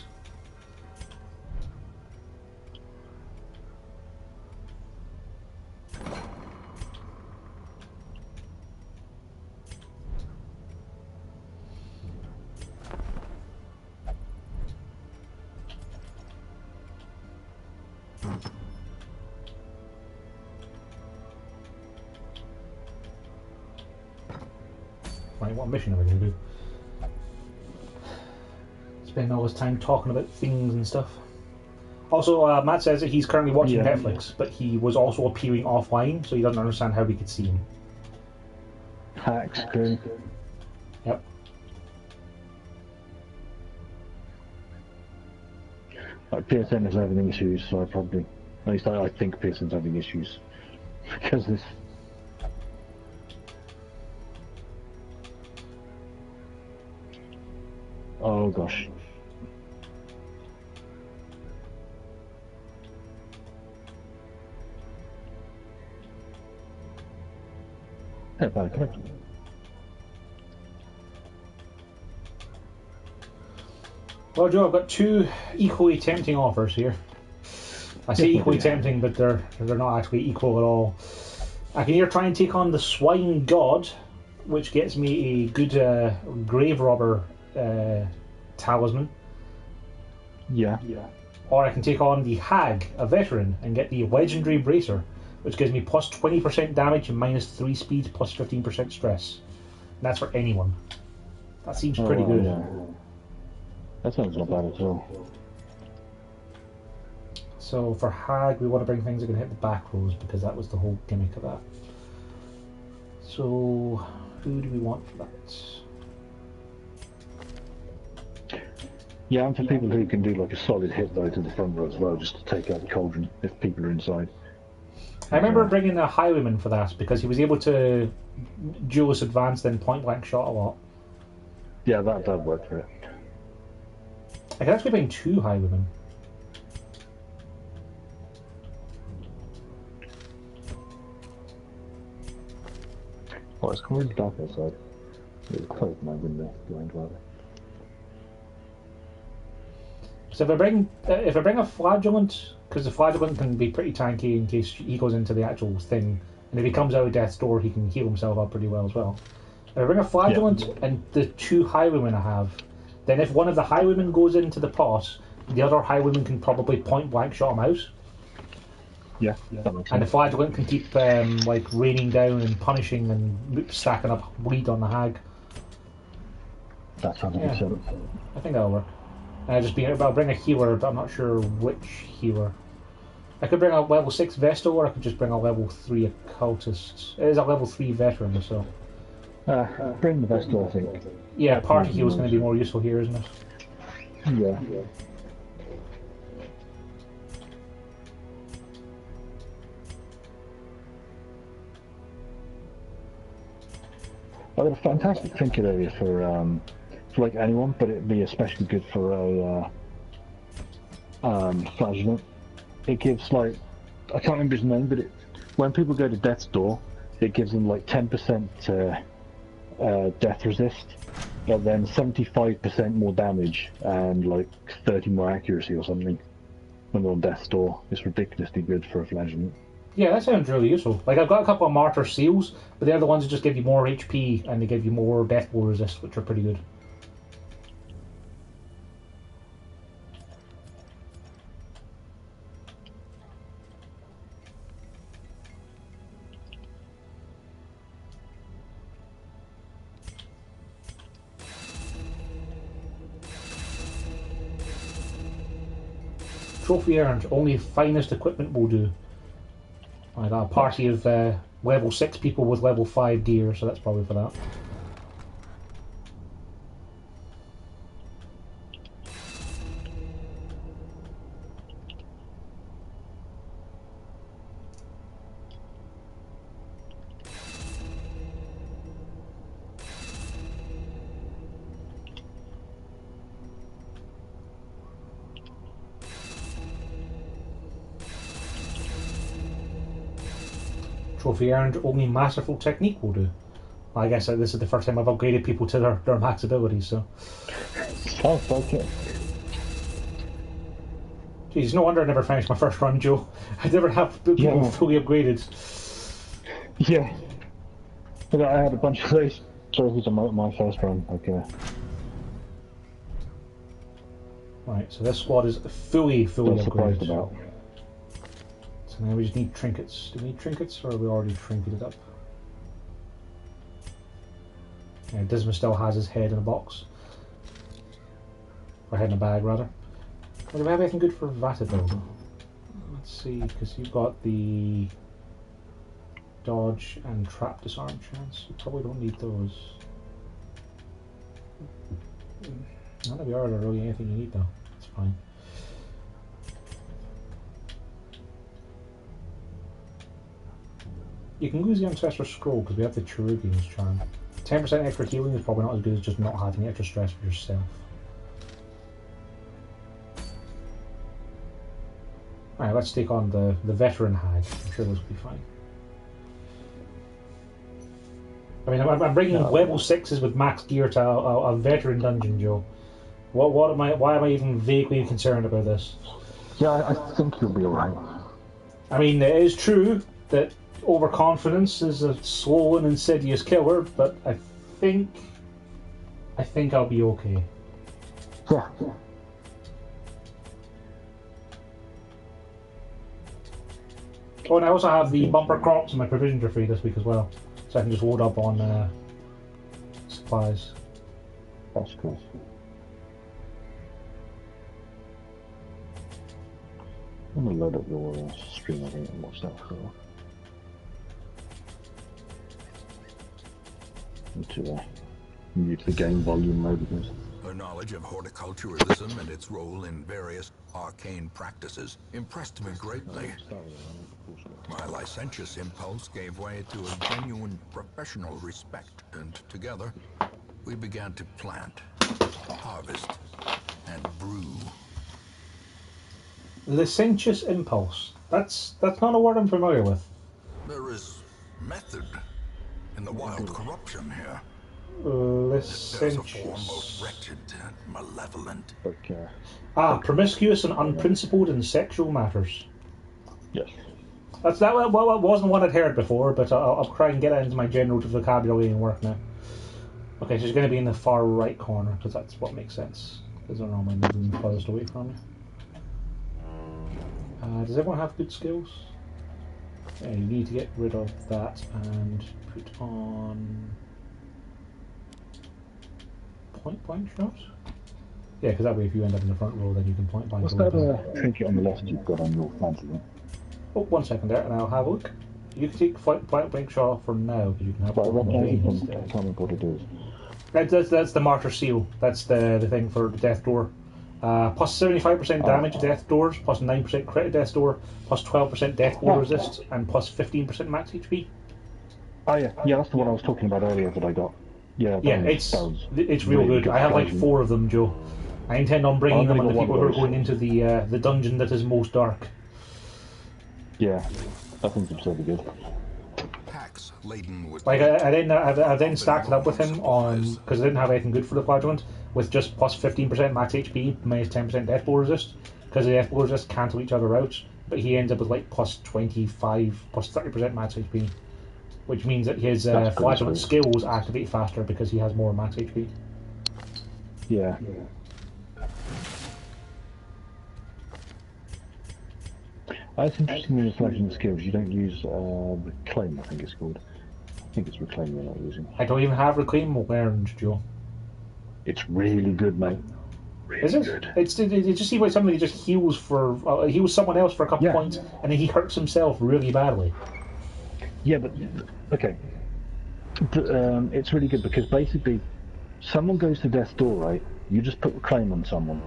Right, what mission are we going to do? Spend all his time talking about things and stuff. Also, Matt says that he's currently watching Netflix, but he was also appearing offline, so he doesn't understand how we could see him. Hacks, good. Yep. PSN is having issues, so at least I think PSN's having issues because this. Oh gosh. Yeah, very correct. Well, Joe, I've got two equally tempting offers here. I say Yes, equally I do. tempting, but they're not actually equal at all. I can either try and take on the Swine God, which gets me a good grave robber talisman, Yeah. or I can take on the Hag, a veteran, and get the legendary bracer, which gives me plus 20% damage and minus 3 speed, plus 15% stress. And that's for anyone. That seems pretty well, good. yeah. That sounds not bad at all. So for Hag, we want to bring things that can hit the back rows because that was the whole gimmick of that. So who do we want for that? Yeah, and for people who can do like a solid hit though to the front row as well, just to take out the cauldron if people are inside. I remember bringing a Highwayman for that because he was able to duelist advance then point blank shot a lot. Yeah, that worked for it. I could actually bring two Highwaymen. Oh, it's really dark outside. It's closed my window blind rather. So if I bring a Flagellant, because the Flagellant can be pretty tanky in case he goes into the actual thing, and if he comes out of death's door, he can heal himself up pretty well as well. If I bring a Flagellant and the two Highwaymen I have, then if one of the Highwaymen goes into the pot, the other Highwayman can probably point blank shot him out. Yeah, that makes And the sense. Flagellant can keep like raining down and punishing and stacking up bleed on the Hag. That sounds a Yeah. good sense. I think that'll work. I'll bring a healer, but I'm not sure which healer. I could bring a level 6 Vestal, or I could just bring a level 3 Occultist. It is a level 3 veteran, so. Bring the Vestal, I think. Yeah, party heal is going to be more useful here, isn't it? Yeah. I've got a fantastic trinket area for like anyone, but it'd be especially good for a Flagellant. It gives like, I can't remember his name, but when people go to Death's Door, it gives them like 10% death resist, but then 75% more damage and like 30 more accuracy or something when they're on Death's Door. It's ridiculously good for a Flagellant. Yeah, that sounds really useful. Like, I've got a couple of Martyr Seals, but they're the ones that just give you more HP and they give you more Death Blow resist, which are pretty good. Trophy earned. Only finest equipment will do. I got a party of level 6 people with level 5 gear, so that's probably for that. Trophy earned. Only Masterful Technique will do. I guess this is the first time I've upgraded people to their max abilities, so. Sounds like it. Jeez, no wonder I never finished my first run, Joe. I never have people fully upgraded. Yeah. But I had a bunch of those trophies on my first run. Okay. Right, so this squad is fully I'm surprised upgraded. about. So now we just need trinkets. Do we need trinkets, or are we already trinketed up? Yeah, Disma still has his head in a box. Or head in a bag, rather. Do we have anything good for Vatadil? Let's see, because you've got the dodge and trap disarm chance. You probably don't need those. None of you are really anything you need, though. That's fine. You can lose the Ancestor Scroll because we have the Cherubian's Charm. 10% extra healing is probably not as good as just not having extra stress for yourself. Alright, let's take on the veteran Hag. I'm sure those will be fine. I mean, I'm bringing level 6s with max gear to a veteran dungeon, Joe. What am I? Why am I even vaguely concerned about this? Yeah, I think you'll be alright. I mean, it is true that overconfidence is a slow and insidious killer, but I think I'll be okay. Yeah. Oh, and I also have the bumper crops and my provisions are free this week as well, so I can just load up on supplies. That's cool. I'm gonna load up your stream, I think, and watch that for into mute the game volume mode because Her knowledge of horticulturalism and its role in various arcane practices impressed me greatly. My licentious impulse gave way to a genuine professional respect, and together we began to plant, harvest, and brew. Licentious impulse. That's not a word I'm familiar with. There is method in the wild corruption here. There's a form both Licentious. wretched and malevolent. Promiscuous and unprincipled in sexual matters. yes. That wasn't one I'd heard before, but I'll try and get it into my general vocabulary and work now. Okay, so it's going to be in the far right corner, because that's what makes sense. Because they're normally moving furthest away from you. Does everyone have good skills? Yeah, you need to get rid of that and put on point blank shots. Yeah, because that way if you end up in the front row, then you can point blank. What's that trinket on the left you've got on your fancy one? Oh, 1 second there, and I'll have a look. You can take point blank shot for now, because you can have But I it can't instead. remember what it is. That's the Martyr Seal. That's the thing for the Death Door. Plus 75% damage to Death Doors, plus 9% crit to Death Door, plus 12% Death Blow resist, and plus 15% max HP. Oh yeah, that's the one I was talking about earlier that I got. Yeah, It's real really good. I have like version. 4 of them, Joe. I intend on bringing them on the got one people of who are those. going into the dungeon that is most dark. Yeah, I think it's absurdly good. Packs laden with Like I then stacked it up with him on because I didn't have anything good for the quadrant with just plus 15% max HP minus 10% death blow resist because the death blow resist cancel each other out. But he ends up with like plus 25, plus 30% max HP, which means that his quadrant skills activate faster because he has more max HP. Yeah. It's interesting when you're selecting the skills, you don't use Reclaim, I think it's called. I think it's Reclaim you're not using. I don't even have Reclaim learned, Joe. It's really good, mate. Really Is it? good. It just seems like something he just heals for. Heals someone else for a couple points, and then he hurts himself really badly. Yeah, but okay. It's really good because basically, someone goes to death's door, right? You just put Reclaim on someone.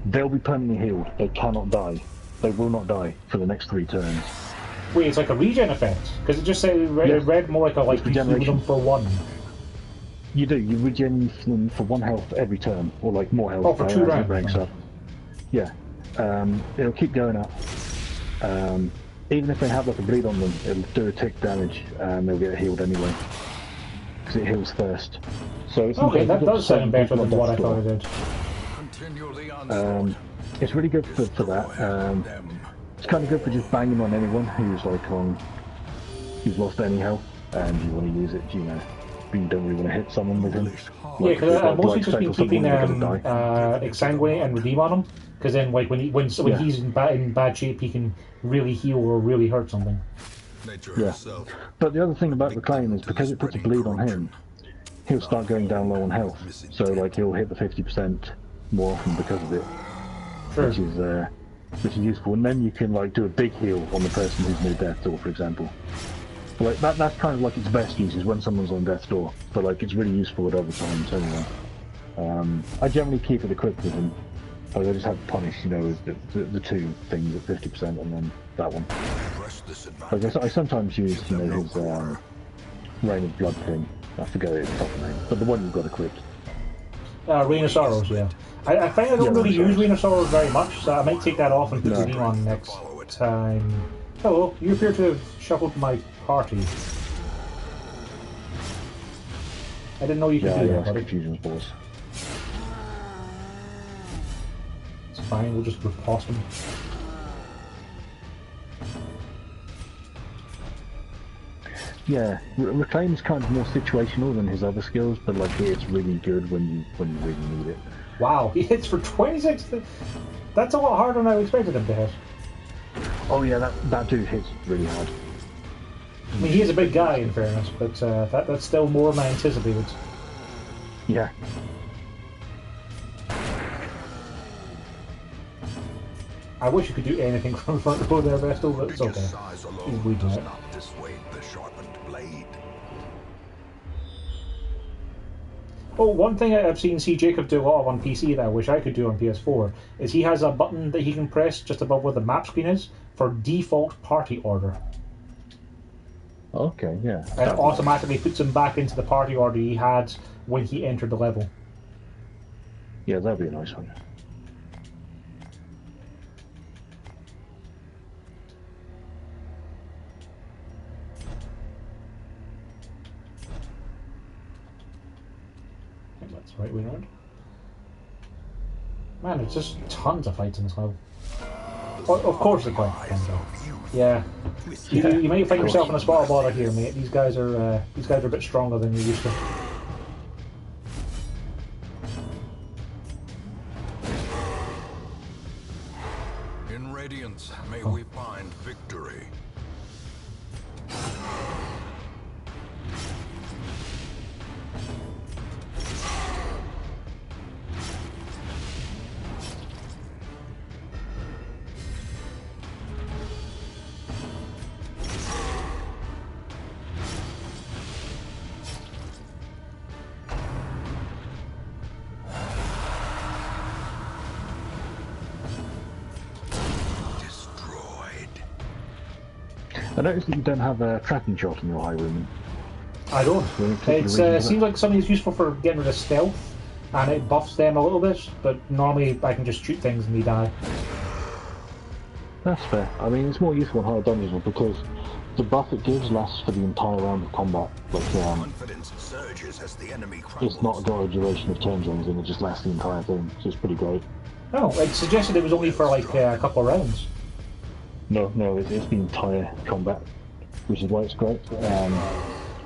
They'll be permanently healed. They cannot die. They will not die for the next 3 turns. Wait, it's like a regen effect because it just said it read more like you heal them for 1. You do. You regen them for 1 health every turn, or like more health. Oh, for 2 rounds. Ranks up. Yeah. It'll keep going up. Even if they have like a bleed on them, it'll do a tick damage, and they'll get healed anyway. Because it heals first. So it's okay, that does sound better than what I thought it did. It's really good for that. It's kind of good for just banging on anyone who's like who's lost any health and you want to use it, but you don't really want to hit someone with him. Yeah, because I've mostly just been keeping Exsanguinate and Redeem on him, because then like when he's in bad shape, he can really heal or really hurt something. Yeah, but the other thing about Reclaim is because it puts a bleed on him, he'll start going down low on health. So like he'll hit the 50% more often because of it, Sure. which is useful. And then you can like do a big heal on the person who's near death's door, for example. So, like that's kind of like its best use is when someone's on death's door. But like it's really useful at other times anyway. I generally keep it equipped with him. I just have punish, the 2 things at 50% and then that one. I sometimes use, his Rain of Blood thing. I forget its proper name, but the one you've got equipped. Rain of Sorrows, yeah. I find I don't really use Rain of Sorrows very much, so I might take that off and put Redeem on next time. Hello, you appear to have shuffled my party. I didn't know you could do that, buddy. Confusion's boss. It's fine, we'll just riposte him. Yeah, Reclaim's kind of more situational than his other skills, but like it's really good when you really need it. Wow, he hits for 26. That's a lot harder than I expected him to hit. Oh yeah, that dude hits really hard. I mean, he is a big guy in fairness, but that's still more than I anticipated. Yeah. I wish you could do anything from front row there, Vestal, but it's okay. He's weak to it. Oh, one thing I've seen C. Jacob do a lot of on PC that I wish I could do on PS4 is he has a button that he can press just above where the map screen is for default party order. Okay, yeah. And it automatically puts him back into the party order he had when he entered the level. Yeah, that'd be a nice one. That's the right way around. Man, there's just tons of fights in this level. Of course they're quite Yeah. You might find yourself in a spot of bother here, mate. These guys are a bit stronger than you're used to. In Radiance, may we find victory. I noticed that you don't have a tracking shot in your Highwayman. I don't. It seems like something that's useful for getting rid of stealth, and it buffs them a little bit, but normally I can just shoot things and they die. That's fair. I mean, it's more useful in higher dungeons because the buff it gives lasts for the entire round of combat. Like, Confidence surges as the enemy crumbles. it's not got a duration of turns or anything, it just lasts the entire thing, so it's pretty great. Oh, it suggested it was only for like a couple of rounds. No, it's the entire combat, which is why it's great.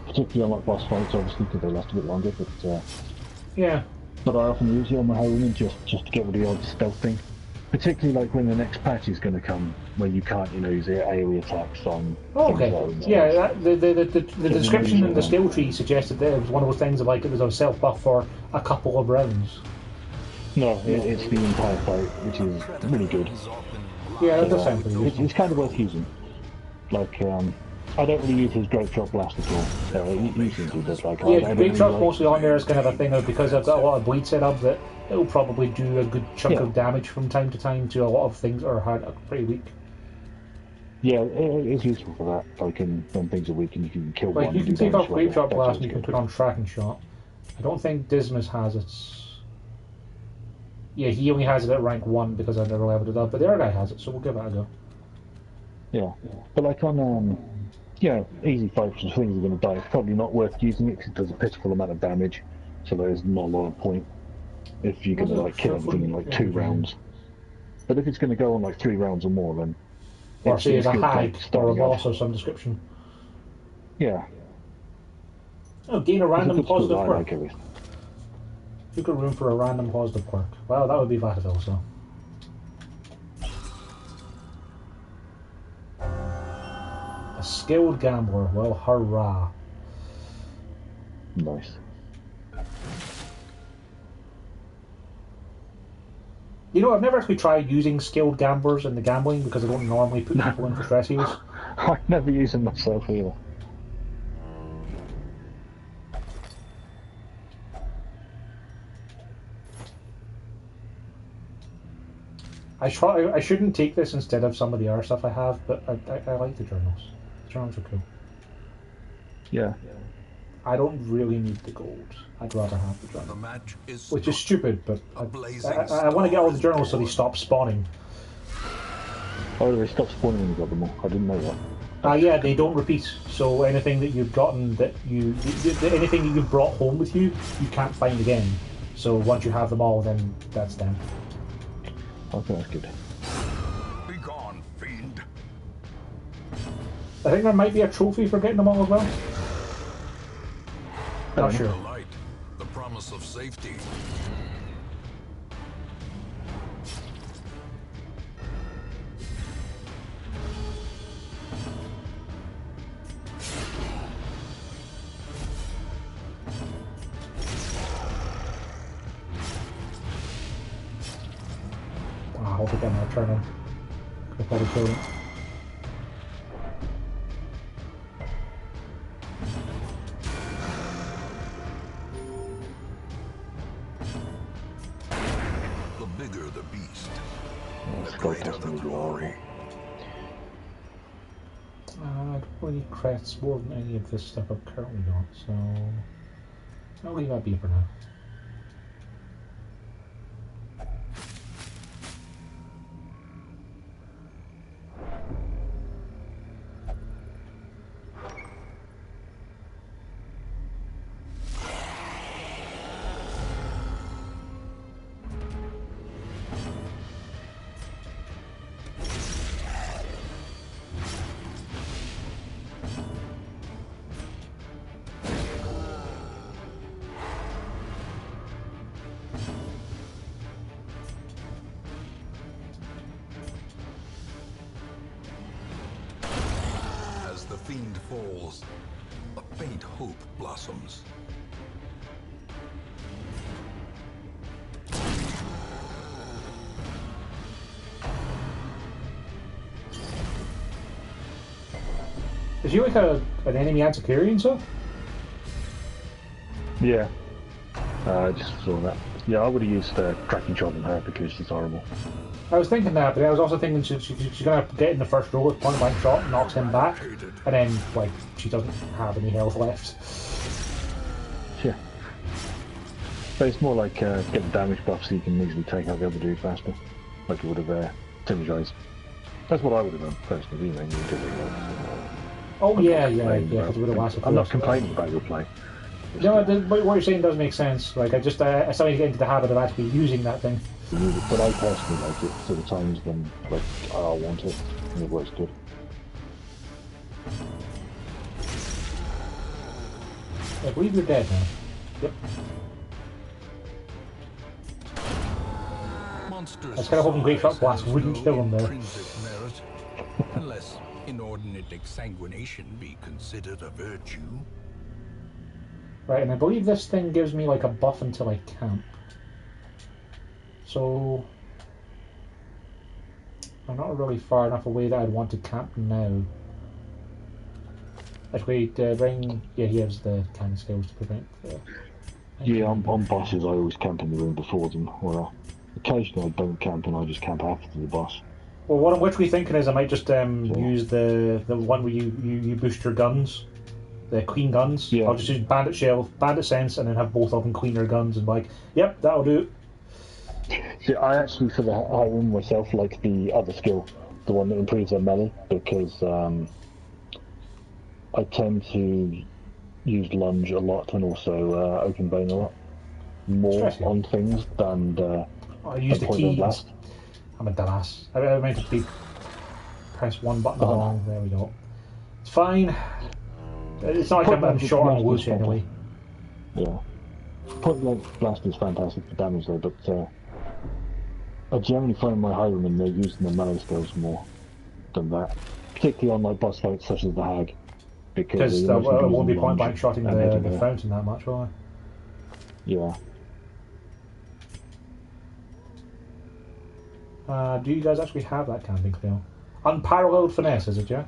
Particularly on like boss fights, obviously, because they last a bit longer. But yeah. But I often use it on my Highwayman just to get rid of the odd stealth thing. Particularly like when the next patch is going to come, where you can't, use the AoE attacks on. Oh, okay. Yeah, the description in the skill tree suggested that it was one of those things of like it was a self buff for a couple of rounds. No, it's the entire fight, which is really good. Yeah, that does sound pretty useful. It's kind of worth using. Like, I don't really use his Great Drop Blast at all. He seems to just like... Yeah, Great Drop's mostly on there as kind of a thing of because I've got a lot of bleed set up that it'll probably do a good chunk of damage from time to time to a lot of things that are pretty weak. Yeah, it's useful for that. Like, when things are weak and you can kill one. You can take off Great Drop Blast and you can put on Tracking Shot. I don't think Dismas has it. Yeah, he only has it at rank 1 because I've never leveled it up, but the other guy has it, so we'll give it a go. Yeah, but like on, easy fights and things are going to die, it's probably not worth using it because it does a pitiful amount of damage, so there's not a lot of point if you're going to like kill everything in like 2 rounds. But if it's going to go on like 3 rounds or more, then... Or say it's a hag or a boss of some description. Yeah. Oh, gain a random positive quirk. Like everything. You got room for a random positive quirk. Well, that would be Vataville, so. A skilled gambler. Well, hurrah. Nice. I've never actually tried using skilled gamblers in the gambling because I don't normally put people in for stress heals. I never use them myself either. I shouldn't take this instead of some of the other stuff I have, but I like the journals. The journals are cool. Yeah. I don't really need the gold. I'd rather have the journal. Which is stupid, but I want to get all the journals so they stop spawning. Oh, they stopped spawning when you got them all. I didn't know that. Yeah, they don't repeat. So anything that you've gotten that anything that you've brought home with you, you can't find again. So once you have them all, then that's them. Okay, that's good. Be gone, fiend. I think there might be a trophy for getting them all as well. Not The sure. light, the promise of safety. I hope again I'll turn him. Could probably kill him. The bigger the beast, Let's the go greater test the them as glory. I don't really need creds more than any of this stuff I've currently got, so I'll leave that be for now. As the fiend falls, a faint hope blossoms. Is he like an enemy antiquarian, so? Yeah. I just saw that. Yeah, I would have used cracking shot on her because she's horrible. I was thinking that, but I was also thinking she's gonna get in the first row with point blank shot, knocks him back, and then like she doesn't have any health left. Yeah. But it's more like get the damage buff so you can easily take out the other dude faster. Like you would have synergized. That's what I would have done personally, anyway. You did it, Oh yeah, because it would have lasted. I'm not complaining about your play. No, what you're saying does make sense. Like I started to get into the habit of actually using that thing. But I personally like it for the times when like I want it and it works good. I believe you're dead now. Yep. Monsters I was kind of hoping Great Shot Blast wouldn't kill him there. Merit, unless inordinate exsanguination be considered a virtue. Right, and I believe this thing gives me like a buff until I camp. So I'm not really far enough away that I'd want to camp now. Actually, bring. Yeah, he has the kind of skills to prevent. Yeah, on bosses I always camp in the room before them, or occasionally I don't camp and I just camp after the boss. Well, what I'm literally thinking is I might just use the one where you boost your guns, the clean guns. Yeah. I'll just use Bandit Shell, Bandit Sense, and then have both of them cleaner guns, and be like, yep, that'll do. See, I actually, for the high room myself, like the other skill, the one that improves their melee, because I tend to use lunge a lot and also open vein a lot more on things than I use the poison keys. blast. I'm a dumbass. I meant to press one button along. There we go. It's fine. It's not like I'm short on wood anyway. Yeah. Point blank blast is fantastic for damage though, but I generally find my high room they're using the melee skills more than that. Particularly on like boss fights such as the Hag. Because I won't be point blank shotting the fountain that much, will I? Yeah. Do you guys actually have that camping skill? Unparalleled finesse, is it, Jeff?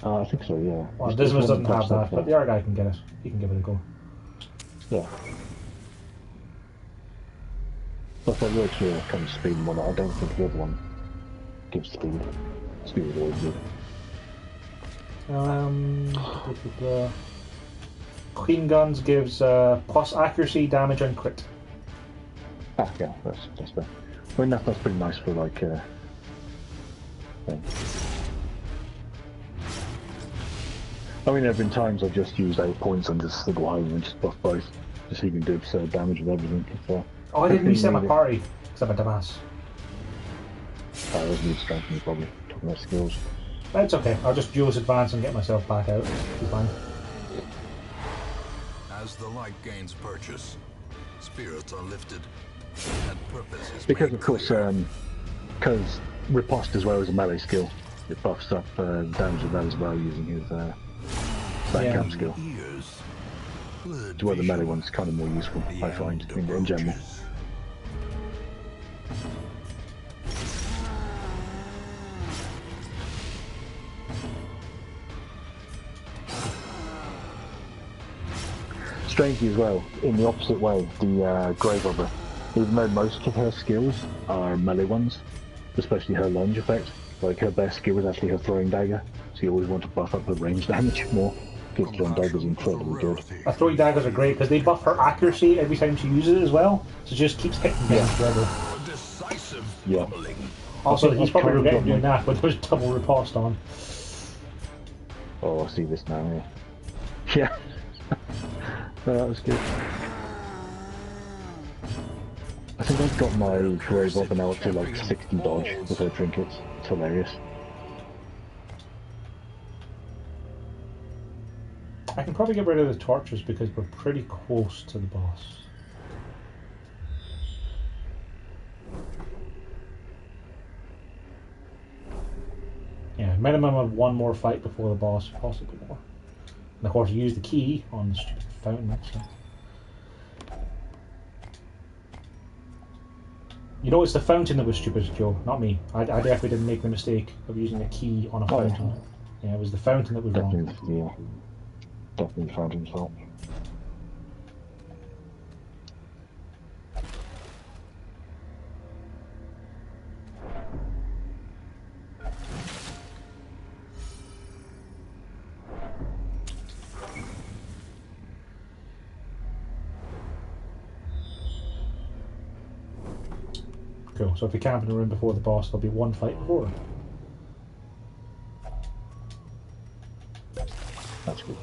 I think so, yeah. Well, Dismas doesn't have that, but the other guy can get it. He can give it a go. Yeah. That's like works here, kind of speed and whatnot. I don't think the other one gives speed. Speed is always good. Clean guns gives plus accuracy, damage, and crit. Ah, yeah, that's fair. I mean, that's pretty nice for like thing. I mean, there have been times I've just used 8 points on just single home and just buff both, just so you can do absurd damage with everything. Oh, I didn't reset my party, because I'm a dumbass. That was need strengthening, probably. Talking about skills. That's okay, I'll just duelist advance and get myself back out. Be fine. As the light gains purchase, spirits are lifted, and purpose is Because, made of course, clear. because Riposte as well as a melee skill, it buffs up damage of that as well using his back skill. To where the melee one's kind of more useful, I find, in general. Strangely as well, in the opposite way, the Grave Robber, even though most of her skills are melee ones, especially her lunge effect, like her best skill is actually her throwing dagger, so you always want to buff up her range damage more, because throwing daggers are incredibly good. Throwing daggers are great because they buff her accuracy every time she uses it as well, so she just keeps hitting things forever. Yeah. Also, he's probably regretting doing that, but there's double riposte on. Oh, I see this now, yeah. Oh, that was good. I think I've got my Grave Robber now up to like 60 dodge with her trinkets. It's hilarious. I can probably get rid of the torches because we're pretty close to the boss. Yeah, minimum of one more fight before the boss, possibly more. And of course, you use the key on the stupid fountain. So. You know, it's the fountain that was stupid, Joe, not me. I definitely didn't make the mistake of using a key on a fountain. Yeah, it was the fountain that was wrong. Yeah, definitely the fountain's fault. Cool, so if you camp in the room before the boss, there'll be one fight before. That's good.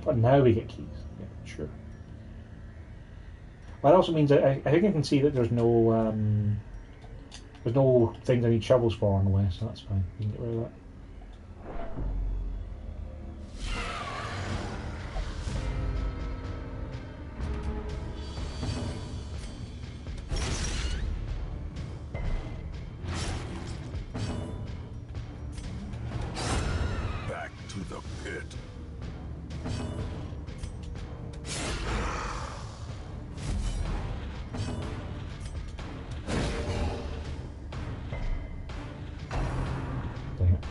But now we get keys. Yeah, sure. That also means I think I can see that there's no things I need shovels for on the way, so that's fine. We can get rid of that. Back to the pit. Dang it.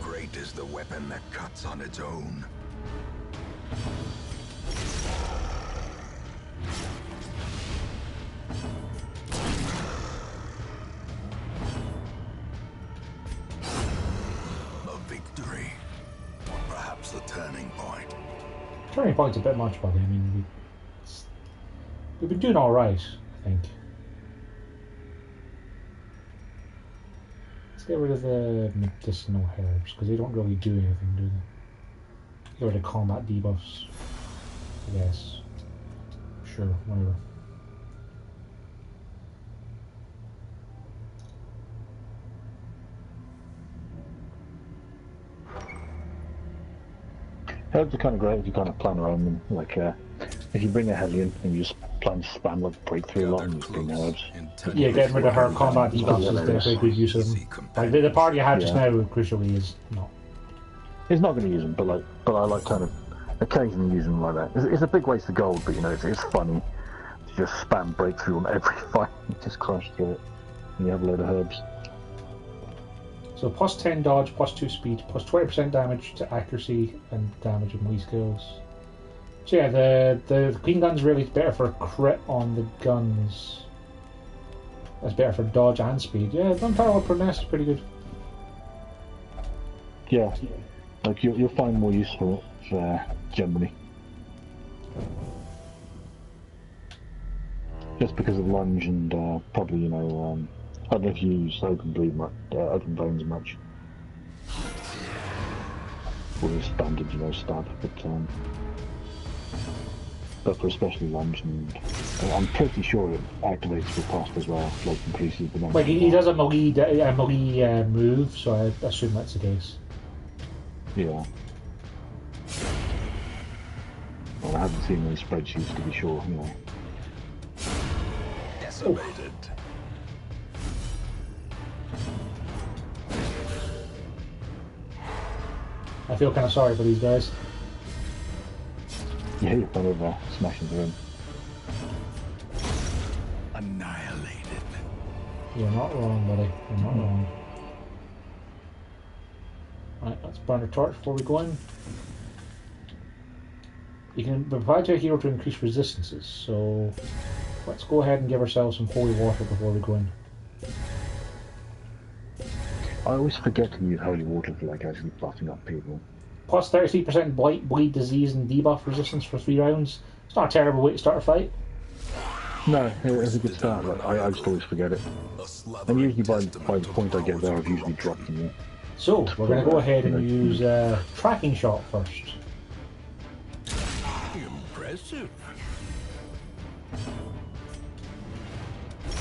Great is the weapon that cuts on its own. A victory. Or perhaps the turning point. Turning point's a bit much, buddy. I mean, we've been doing all right, I think. Let's get rid of the medicinal herbs because they don't really do anything, do they? Get rid of combat debuffs. I guess. Sure, whatever. Herbs are kind of great if you kind of plan around them. Like, if you bring a Hellion and you just plan to spam like breakthrough a lot and you just bring herbs. Yeah, getting rid of her combat debuffs is definitely a good use of them. Like the party I had just now, crucially, is not. It's not going to use them, but I like kind of occasionally using them like that. It's a big waste of gold, but you know, it's funny to just spam breakthrough on every fight and just crush through it. And you have a load of herbs. So plus 10 dodge, plus 2 speed, plus 20% damage to accuracy and damage and melee skills. So yeah, the Queen Gun's really better for crit on the guns. That's better for dodge and speed. Yeah, Gunpowder Proness is pretty good. Yeah, like you'll find more use for it generally. Just because of lunge and probably, you know, I don't know if you use open bones much. Or the standard, stab, but for especially lunge, and I'm pretty sure it activates for cost as well, like increases the number. Like he does a melee move, so I assume that's the case. Yeah. Well, I haven't seen any spreadsheets to be sure, Decimated. I feel kind of sorry for these guys. Yeah, you're kind of smashing through him. Annihilated. You're not wrong, buddy. You're not wrong. Right, let's burn a torch before we go in. You can provide to a hero to increase resistances, so let's go ahead and give ourselves some holy water before we go in. I always forget to use holy water for actually buffing up people. Plus 33% blight, bleed, disease, and debuff resistance for 3 rounds. It's not a terrible way to start a fight. No, it's a good start, but I just always forget it. And usually by the point I get there, I've usually dropped them. So, we're going to go ahead and use tracking shot first. Impressive.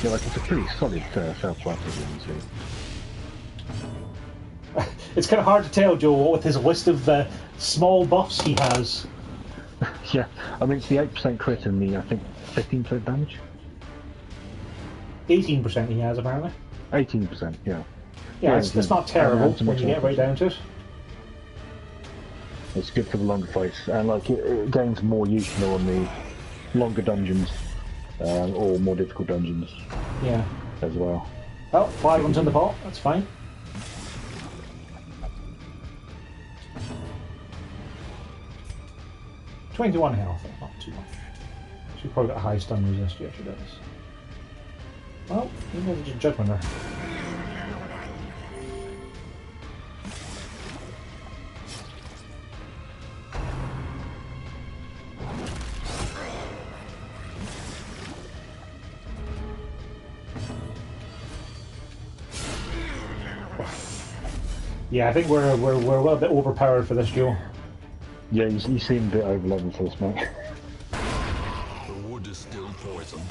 Yeah, it's a pretty solid self-weapon, It's kind of hard to tell, Joe, with his list of small buffs he has. Yeah, I mean, it's the 8% crit and the, I think, 15% damage? 18% he has, apparently. 18%, yeah. Yeah, it's not terrible when you get right down to it. It's good for the longer fights, and it gains more use on the longer dungeons, or more difficult dungeons. Yeah. As well. Oh, 5 ones in the pot, that's fine. $21 health, not too much. She's probably got a high stun resist, yeah she does. Well, there's a judgment there. Yeah, I think we're a little bit overpowered for this, Joe. Yeah, you seem a bit over level for this, mate. The wood is still poisoned.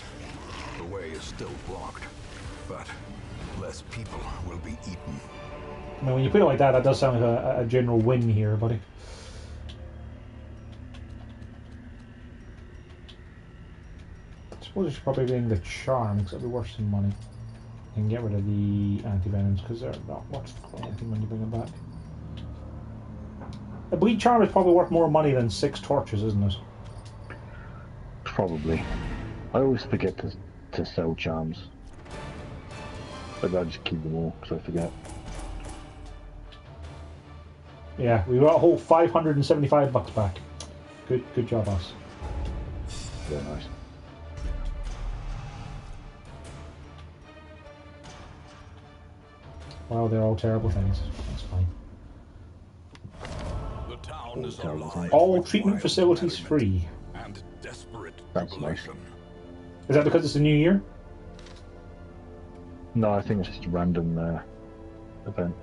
The way is still blocked. But less people will be eaten. I mean, when you put it like that, that does sound like a general win here, buddy. I suppose I should probably bring the charm, because it'll be worth some money. And get rid of the anti-venoms, because they're not worth anything when you bring them back. The bleed charm is probably worth more money than 6 torches, isn't it? Probably. I always forget to sell charms. But I just keep them all, because I forget. Yeah, we got a whole $575 back. Good job, us. Very nice. Well, they're all terrible things. That's fine. The town is alive. All treatment facilities free. And desperate That's jubilation. Is that because it's a new year? No, I think it's just a random event.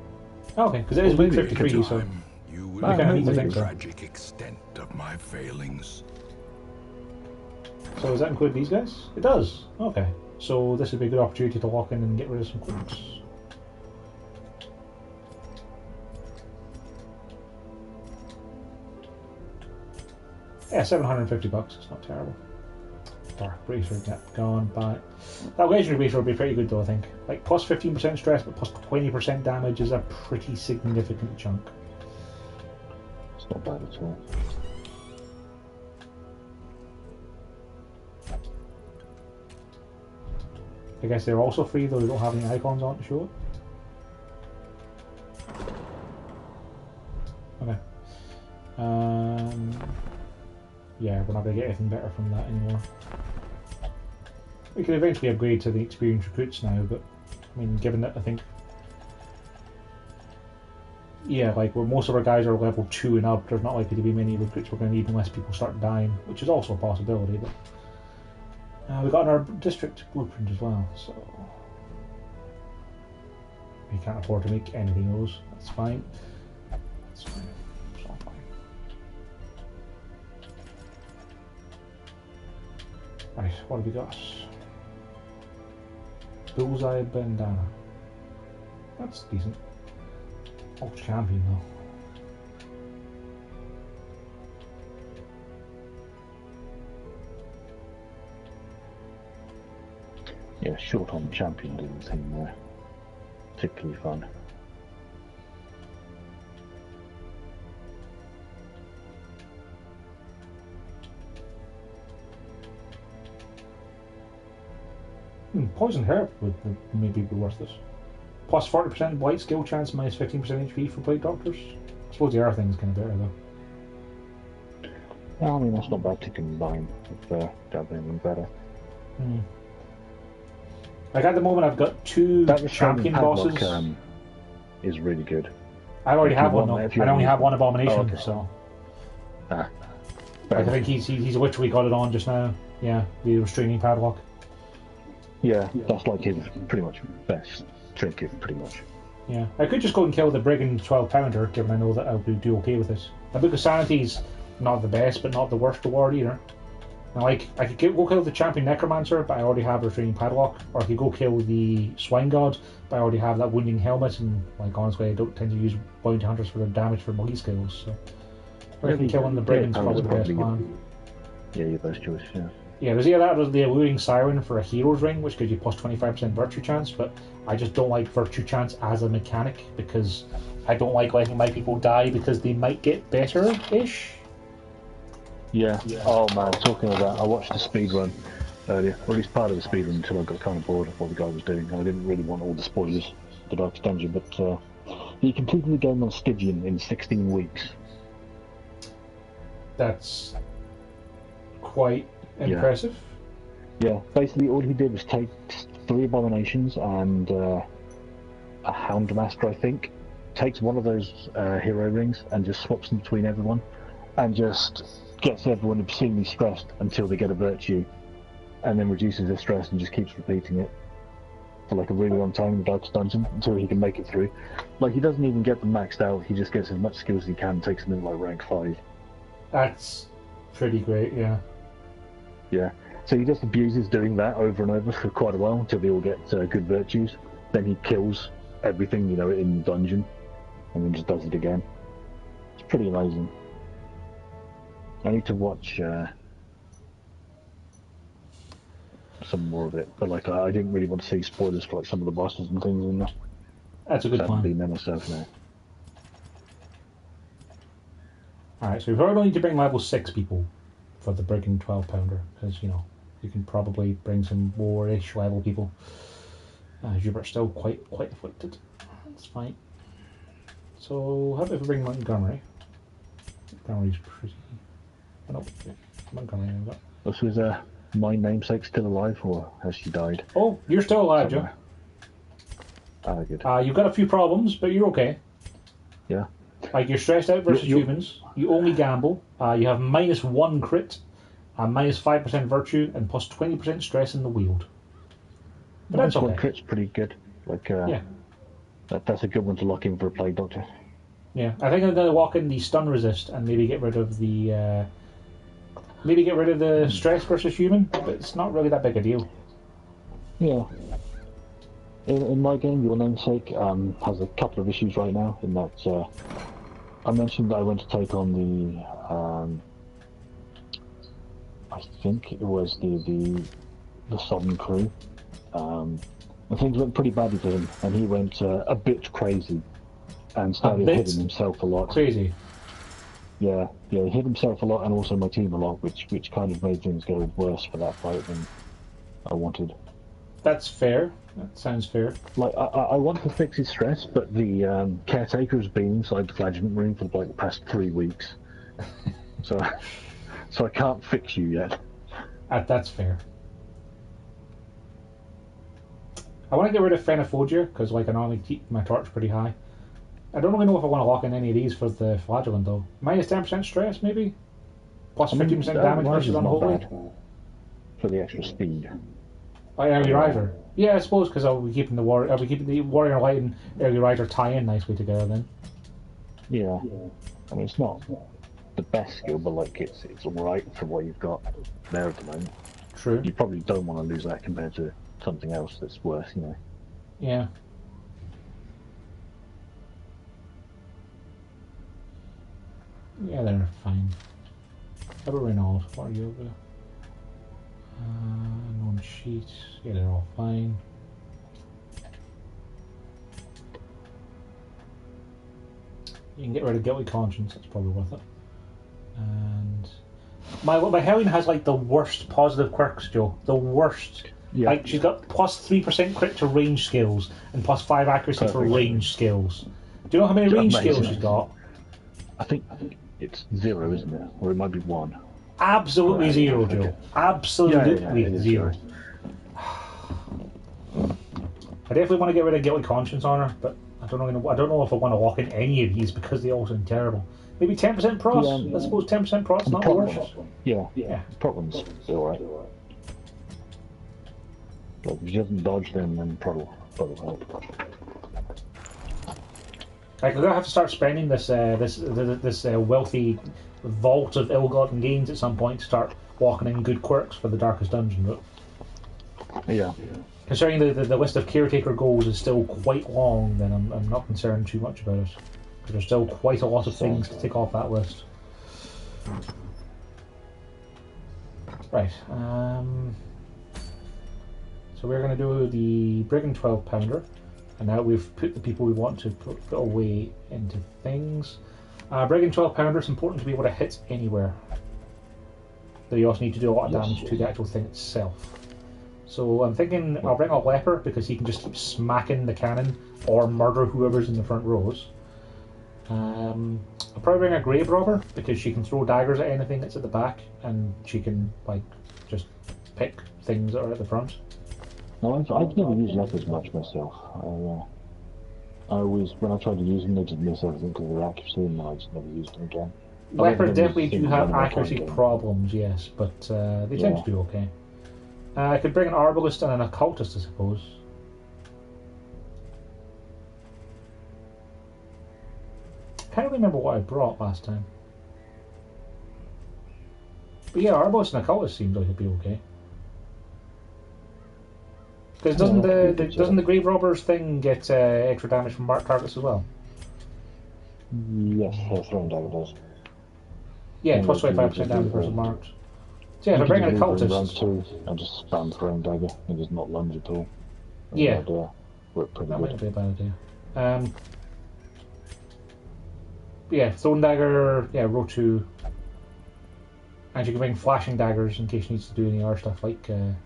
Oh, okay, because it is week 53, so You we will kind of know need to the think so. tragic extent of my failings. So does that include these guys? It does. Okay, so this would be a good opportunity to walk in and get rid of some cloaks. Yeah, $750. It's not terrible. Dark Bracer gone by. That Legendary Bracer would be pretty good though, I think. Like plus 15% stress, but plus 20% damage is a pretty significant chunk. It's not bad at all. I guess they're also free though, they don't have any icons on to show it. Okay. Yeah, we're not going to get anything better from that anymore. We could eventually upgrade to the experienced recruits now, but I mean, given that I think, yeah, like where most of our guys are level 2 and up, there's not likely to be many recruits we're going to need unless people start dying, which is also a possibility. But we got our district blueprint as well, so We can't afford to make anything of those. That's fine. That's fine. It's all fine. Right, what have we got? Bullseye bandana. That's decent. Oh, champion though. Yeah, short on champion didn't seem particularly fun. Poison herb would maybe be worth it. Plus 40% white skill chance, minus 15% HP for Blade Doctors. I suppose the other thing's kind of better though. Yeah, I mean that's not bad to combine with anything better. Like at the moment, I've got two champion bosses. Is really good. I already have one though. I only have one abomination, okay. So. Ah. Like, I think he's literally got it on just now. Yeah, the restraining padlock. Yeah, that's like his pretty much best trinket, pretty much. Yeah, I could just go and kill the Brigand 12-pounder, given I know that I'll do okay with this. My Book of Sanity's not the best, but not the worst reward either. Now, like, I could go kill the Champion Necromancer, but I already have a restraining padlock, or I could go kill the Swine God, but I already have that wounding helmet, and, like, honestly, I don't tend to use bounty hunters for their damage for multi skills, so I think killing the Brigand's probably the best plan. Yeah, your best choice, yeah. Yeah, there's either that or the Alluring Siren for a Hero's Ring, which gives you plus 25% Virtue Chance, but I just don't like Virtue Chance as a mechanic, because I don't like letting my people die because they might get better-ish. Yeah. Oh man, talking of that, I watched the speedrun earlier, or at least part of the speedrun until I got kind of bored of what the guy was doing. I didn't really want all the spoilers of the Darkest Dungeon, but he completed the game on Stygian in 16 weeks. That's quite impressive. Yeah, basically all he did was take 3 abominations and a Houndmaster, I think. Takes one of those hero rings and just swaps them between everyone, and just gets everyone obscenely stressed until they get a virtue, and then reduces their stress and just keeps repeating it for like a really long time in the Darkest Dungeon until he can make it through. Like, he doesn't even get them maxed out, he just gets as much skill as he can and takes them in like rank 5. That's pretty great, yeah. Yeah, so he just abuses doing that over and over for quite a while until they all get good virtues. Then he kills everything, you know, in the dungeon, and then just does it again. It's pretty amazing. I need to watch some more of it, but like I didn't really want to see spoilers for like some of the bosses and things in there. That's a good plan. Being there myself now. Alright, so we probably need to bring level 6 people for the Brigand 12-pounder, because, you know, you can probably bring some more-ish level people. Hubert's still quite afflicted. That's fine. So, how about if we bring Montgomery? Montgomery's pretty... Oh no, Montgomery I've got. So is my namesake still alive, or has she died? Oh, you're still alive, Joe. Ah, good. You've got a few problems, but you're okay. Yeah. Like, you're stressed out versus humans. You only gamble. You have minus 1 crit, minus 5% virtue, and plus 20% stress in the wield. But that's okay. 1 crit's pretty good. Like, yeah. That's a good one to lock in for a Plague Doctor. Yeah, I think I'm going to lock in the stun resist and maybe get rid of the stress versus human, but it's not really that big a deal. Yeah. In my game, your namesake has a couple of issues right now. In that, I mentioned that I went to take on the, I think it was the Southern crew, and things went pretty badly for him, and he went a bit crazy, and started hitting himself a lot. Crazy. Yeah, he hit himself a lot, and also my team a lot, which kind of made things go worse for that fight than I wanted. That's fair. That sounds fair. Like, I want to fix his stress, but the caretaker has been inside the flagellant room for like the past 3 weeks. so I can't fix you yet. That's fair. I want to get rid of Phenophogia, because like I normally keep my torch pretty high. I don't really know if I want to lock in any of these for the flagellant though. Minus 10% stress maybe? Plus 50% damage versus unholy? For the extra speed. Oh yeah, you're either. Yeah, I suppose because I'll be keeping the warrior light and early rider tie in nicely together then. Yeah. I mean, it's not the best skill, but like it's alright for what you've got there at the moment. True. You probably don't want to lose that compared to something else that's worse, you know. Yeah. Yeah, they're fine. How about Renault? What are you over? Known sheets. Yeah, they're all fine. You can get rid of guilty conscience. That's probably worth it. And my Helene has like the worst positive quirks, Joe. The worst. Yeah. Like she's got plus 3% crit to range skills and plus 5 accuracy for Perfect. range skills. Do you know how many range skills she's got? I think it's 0, isn't it? Or it might be 1. Absolutely Right, 0, okay. Joe. Absolutely it is 0. I definitely want to get rid of guilty conscience on her, but I don't know if I want to lock in any of these because they all sound terrible. Maybe 10% pros. Yeah. I suppose 10% pros not the worst. Yeah. Yeah. Problem's alright. But if she doesn't dodge them, then prod will help. Like, we're gonna have to start spending this wealthy vault of ill-gotten gains at some point to start walking in good quirks for the Darkest Dungeon route. Yeah. Considering the list of caretaker goals is still quite long, then I'm not concerned too much about it. Because there's still quite a lot of things to tick off that list. Right. So we're going to do the Brigand 12 pounder. And now we've put the people we want to put away into things. Brigand 12 pounder, it's important to be able to hit anywhere. Though you also need to do a lot of damage to the actual thing itself. So I'm thinking I'll bring a leper because he can just keep smacking the cannon or murder whoever's in the front rows. I'll probably bring a grave robber because she can throw daggers at anything that's at the back and she can like just pick things that are at the front. No, I've never used lepers much myself. I always, when I tried to use them, they just miss everything because of their accuracy, and I just never used them again. Lepers definitely do have accuracy problems, yes, but they tend to do okay. I could bring an arbalist and an occultist, I suppose. Can't remember what I brought last time. But yeah, arbalist and occultist seems like it'd be okay. Because doesn't the grave robbers thing get extra damage from marked targets as well? Yes, throwing dagger does. Yeah, plus 25% damage versus marked. So yeah, if I bring an occultist, and just spam throwing dagger and just not lunge at all. Yeah, work pretty that good. might be a bad idea. Yeah, throwing dagger, yeah, row 2. And you can bring flashing daggers in case you need to do any other stuff like. And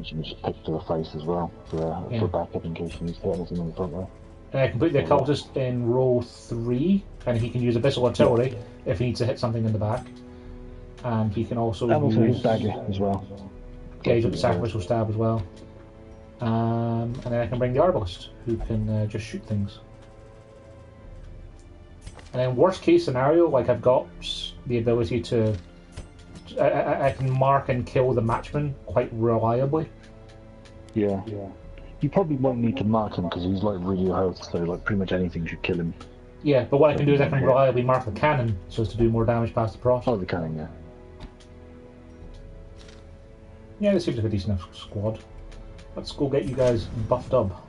you can just pick to the face as well for backup in case you need to hit anything in the front row. I can put the occultist in row 3, and he can use abyssal artillery if he needs to hit something in the back. And he can also use his dagger as well. Gauge up the sacrificial stab as well. And then I can bring the arbalist, who can just shoot things. And then worst case scenario, like I've got the ability to, I can mark and kill the matchman quite reliably. Yeah. You probably won't need to mark him because he's like really low health, so like pretty much anything should kill him. Yeah, but what I can do is I can reliably mark the cannon so as to do more damage past the prof. Oh, the cannon, yeah. Yeah, this seems like a decent enough squad. Let's go get you guys buffed up.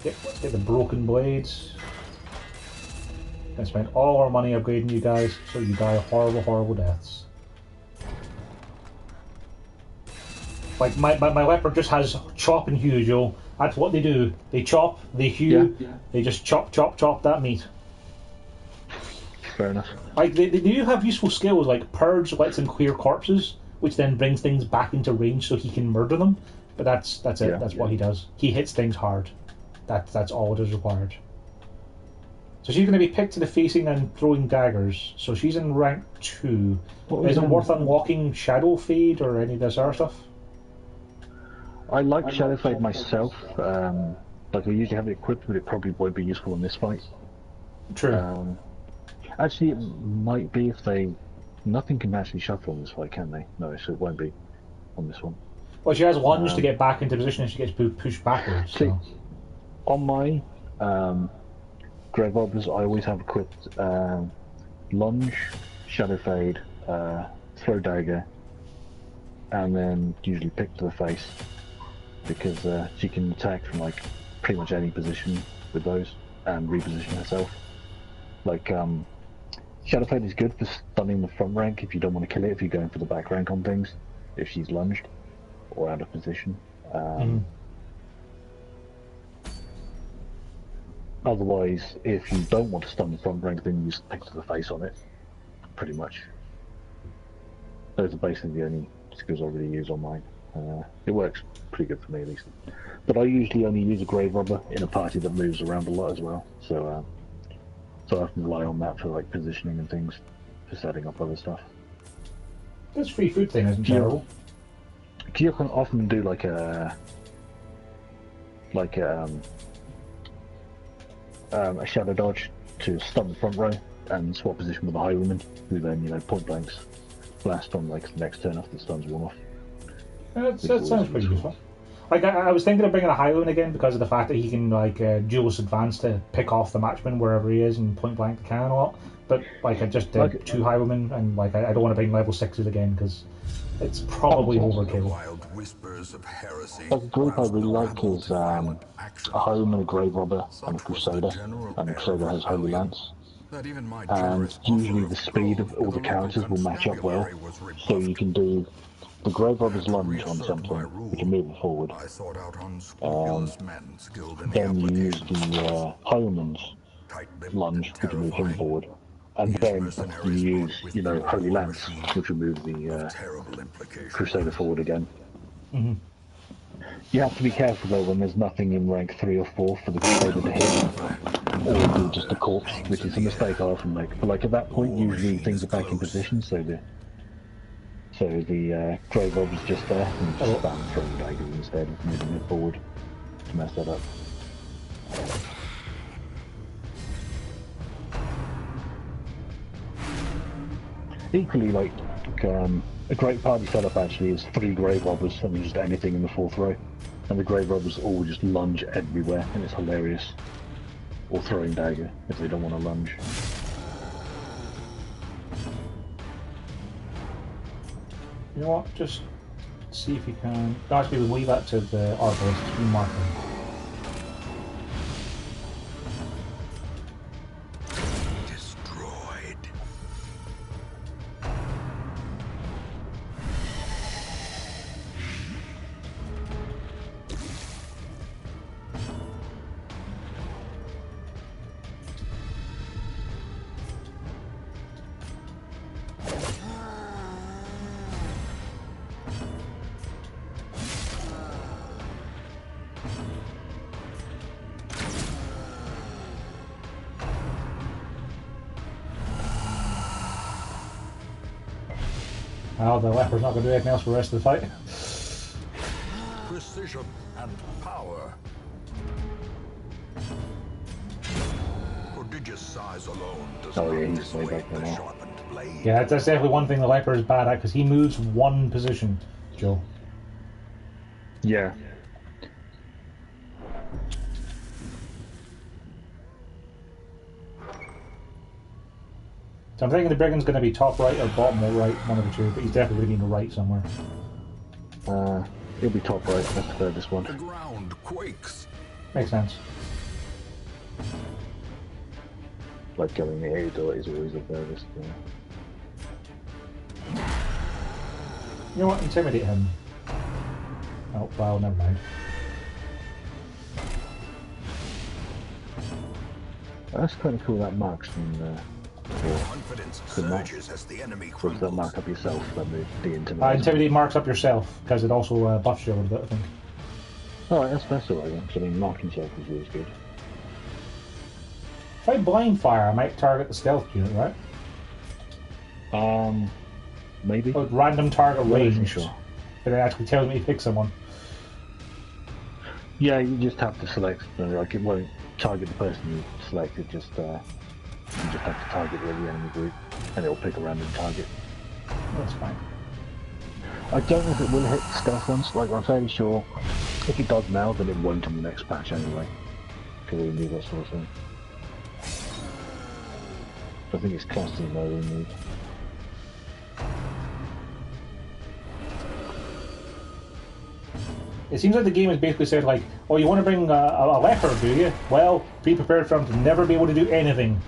Yep, let's get the broken blades. Gonna spend all our money upgrading you guys so you die horrible, horrible deaths. Like my leopard just has chop and hew, Joe. That's what they do. They chop, they hew, they just chop that meat. Fair enough. Like they do have useful skills like purge lets him clear corpses, which then brings things back into range so he can murder them. But that's it. Yeah. That's what he does. He hits things hard. That's all it is required. So she's going to be picked to the facing and throwing daggers. So she's in rank 2. Is it worth unlocking Shadow Fade or any of this other stuff? I like Shadow Fade myself. Like I usually have it equipped, but it probably won't be useful in this fight. True. Actually, it might be if they Nothing can actually shuffle on this fight, can they? No, so it won't be on this one. Well, she has lunge to get back into position, and she gets pushed backwards. See, So. on my Grave Robbers, I always have equipped lunge, shadow fade, throw dagger, and then usually pick to the face, because she can attack from like pretty much any position with those and reposition herself. Like shadow fade is good for stunning the front rank if you don't want to kill it, if you're going for the back rank on things, if she's lunged or out of position. Otherwise, if you don't want to stun the front rank, then you just pick to the face on it, pretty much. Those are basically the only skills I really use on mine. It works pretty good for me, at least. But I usually only use a Grave Robber in a party that moves around a lot as well, so I can rely on that for like positioning and things, for setting up other stuff. This free food thing isn't terrible. You can often do like a shadow dodge to stun the front row and swap position with the highwayman, who then point blanks blast on like the next turn after the stun's worn off. That sounds pretty useful. Like I was thinking of bringing a highwayman again because of the fact that he can duelist advance to pick off the matchman wherever he is and point blank the cannon a lot. But like I just did 2 highwaymen, and like I don't want to bring level 6s again because it's probably overkill. Like a group I really like is a highwayman, a Grave Robber, and a Crusader, and the Crusader has Holy Lance. And usually the speed of all the characters will match up well, so you can do the Grave Robber's lunge on something, which will move it forward. Then you use the Highwayman's lunge, which will move him forward. And then you use, Holy Lance, which will move the Crusader forward again. Mm-hmm. You have to be careful though when there's nothing in rank 3 or 4 for the Crusader to hit, or do just a corpse, which is a mistake I often make. But like at that point, usually things are back in position, so the Grave Robber's just there, and you just spam throwing daggers instead of moving it forward to mess that up. Equally, like a great party setup actually is 3 Grave Robbers and just anything in the 4th row, and the Grave Robbers all just lunge everywhere, and it's hilarious. Or throwing dagger if they don't want to lunge. You know what? Just see if you can. Actually, we'll leave that to the arbalist to mark them. Well, the leper's not going to do anything else for the rest of the fight. Precision and power. Prodigious size alone does not dissuade the sharpened blade. Yeah, that's definitely one thing the leper is bad at, because he moves 1 position, Joe. Yeah. So I'm thinking the brigand's going to be top right or bottom right, one of the two, but he's definitely going to be in the right somewhere. He'll be top right, that's the furthest one. The ground quakes. Makes sense. Like going the aid is always the furthest. You know what? Intimidate him. Oh, well, never mind. That's kind of cool, that marksman. Confidence surges as the enemy crumbles. Does that mark up yourself? That the intimidate. Intimidate marks up yourself because it also buffs you a little bit, I think. Oh, that's alright then. Because I mean, marking yourself is always good. If I blind fire, I might target the stealth unit, right? Maybe. Oh, random target range. Sure. But it actually tells me to pick someone. Yeah, you just have to select. Like it won't target the person you selected. You just have to target the enemy group, and it'll pick a random target. That's fine. I don't know if it will hit stealth ones. Like, I'm fairly sure if it does now, then it won't in the next patch anyway. Because we need that sort of thing. I think it's clusters though we need. It seems like the game has basically said, like, oh, you want to bring a leopard, do you? Well, be prepared for him to never be able to do anything.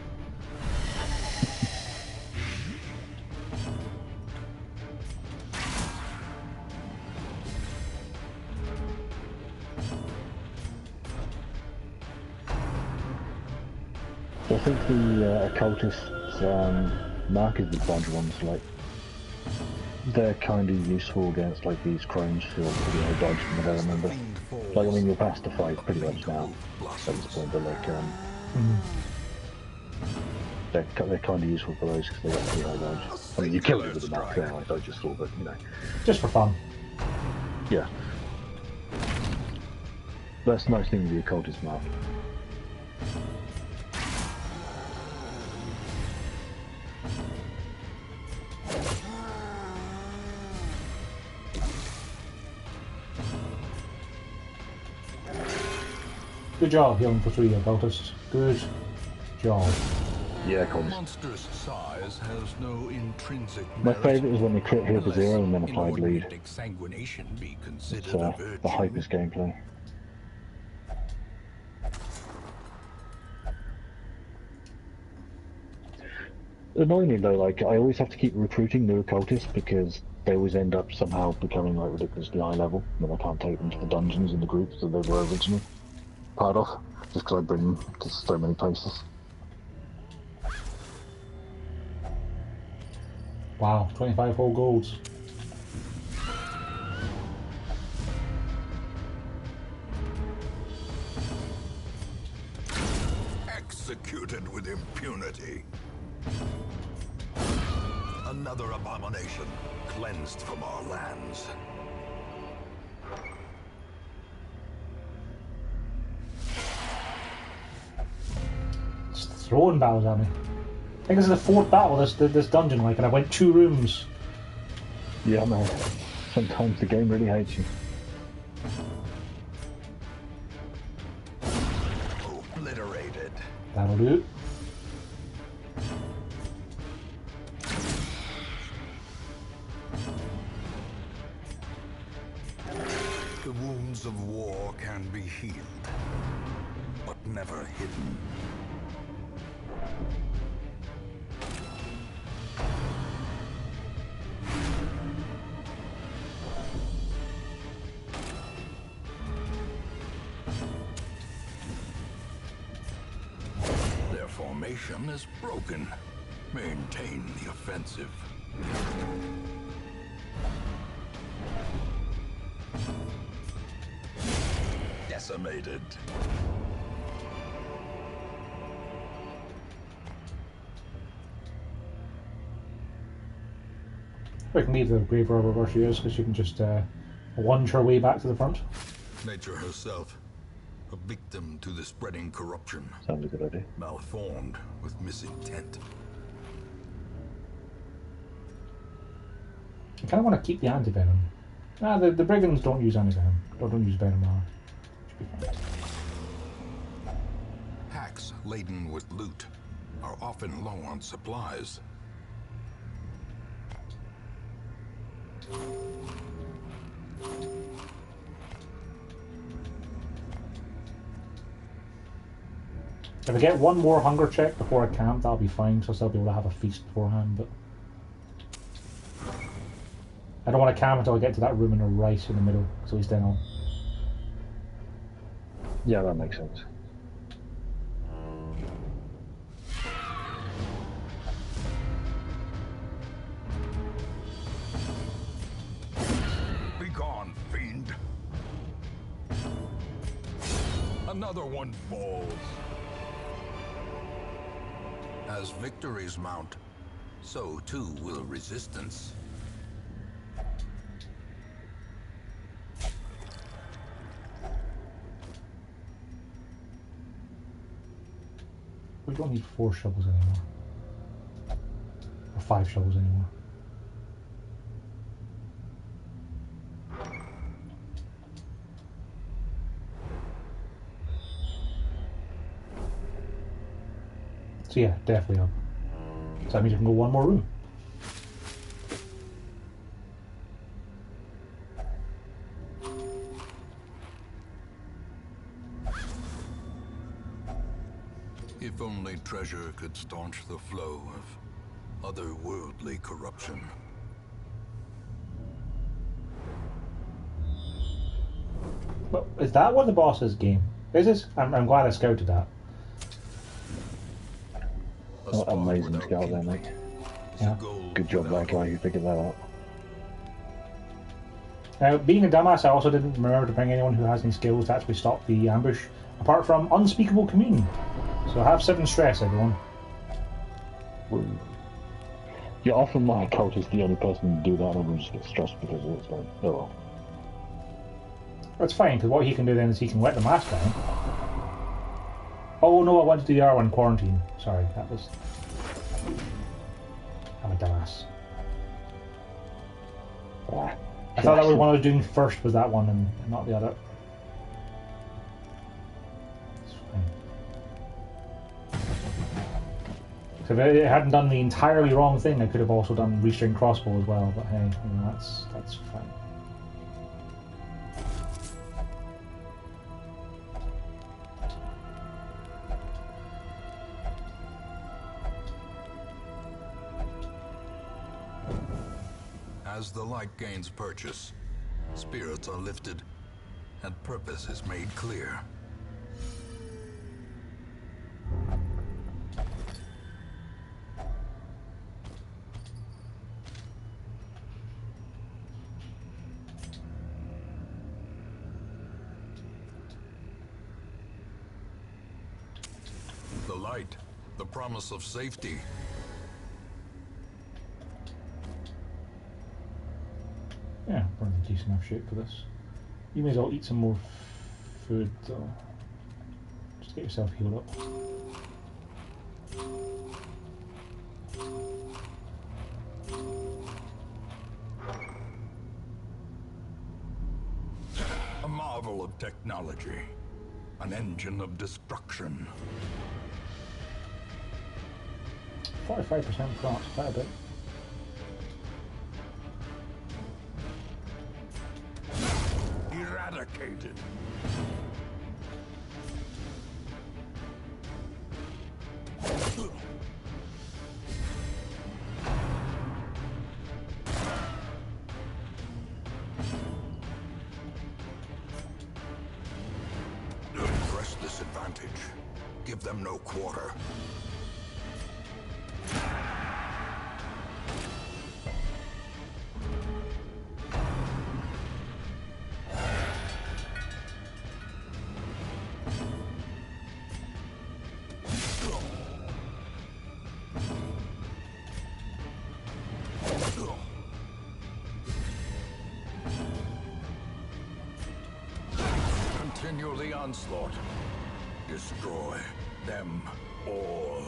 I think the occultists mark is the dodge ones, like they're kind of useful against like these crones who are pretty high dodge from what I remember. Like, I mean, you're past the fight pretty much now at this point, but like they're kind of useful for those because they got pretty high dodge. I mean, you kill it with the max there, like I just thought, but you know, Just for fun. yeah. That's the nice thing with the occultist mark. Good job healing for 3 occultists. Good job. Yeah, comms. Monstrous size has no intrinsic My merit, favourite is when they crit heal for unless 0 and then applied lead. inordinate exsanguination be It's considered a virtue. the hypest gameplay. Annoyingly though, like, I always have to keep recruiting new occultists because they always end up somehow becoming like ridiculously high level, and then I can't take them to the dungeons in the groups that they were originally part of, just because I bring them to so many places. Wow, 25 whole golds. Executed with impunity. Another abomination cleansed from our lands. Just throwing battles at me. I think this is the 4th battle this dungeon, like, and I went 2 rooms. Yeah, man. Sometimes the game really hates you. Obliterated. That'll do. The wounds of war can be healed, but never hidden. Their formation is broken. Maintain the offensive. Decimated. We can leave the grave robber where she is, because she can just lunge her way back to the front. Nature herself, a victim to the spreading corruption. Sounds a good idea. Malformed with misintent. I kind of want to keep the anti-venom. Ah, the brigands don't use anti-venom. Don't use venom armor. Should be fine. Packs laden with loot are often low on supplies. If I get one more hunger check before I camp, that'll be fine, so I'll still be able to have a feast beforehand, but I don't want to camp until I get to that room in the right in the middle, so at least then I'll... Yeah, that makes sense. Be gone, fiend. Another one falls. As victories mount, so too will resistance. We don't need 4 shovels anymore. Or 5 shovels anymore. So yeah, definitely up. So that means we can go one more room. If only treasure could staunch the flow of otherworldly corruption. But is that what the boss's game? Is it? I'm glad I scouted that. Amazing scout there, mate. Yeah. Good job, that guy who figured that out. Now, being a dumbass, I also didn't remember to bring anyone who has any skills to actually stop the ambush, apart from unspeakable communion. So have 7 stress, everyone. Yeah, often my cult is the only person to do that, and everyone just gets stressed because of it. It's like, oh well. That's fine, because what he can do then is he can let the mask down. Oh no, I went to the R1 quarantine. Sorry, that was... I'm a dumbass. I thought that was one I was doing first, was that one, and not the other. It's fine. So if I hadn't done the entirely wrong thing, I could have also done restring crossbow as well, but hey, you know, that's fine. As the light gains purchase, spirits are lifted, and purpose is made clear. The light, the promise of safety. Yeah, we're in decent enough shape for this. You may as well eat some more food, though. Just get yourself healed up. A marvel of technology. An engine of destruction. 45% procs, quite a bit. Eradicated. Press this advantage. Give them no quarter. Continue the onslaught. Destroy them all.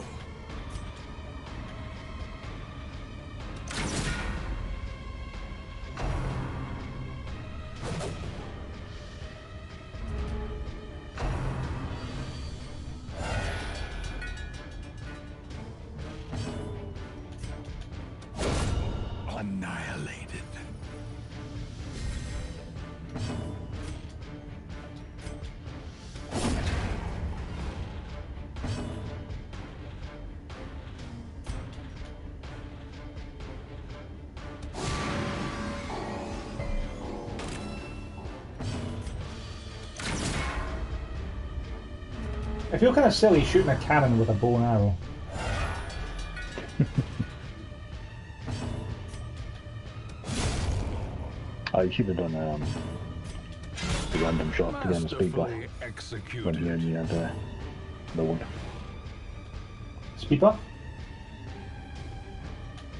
Annihilated. I feel kind of silly shooting a cannon with a bow and arrow. Oh, you should have done the random shot to get the speed buff when you only had the one. Speed buff?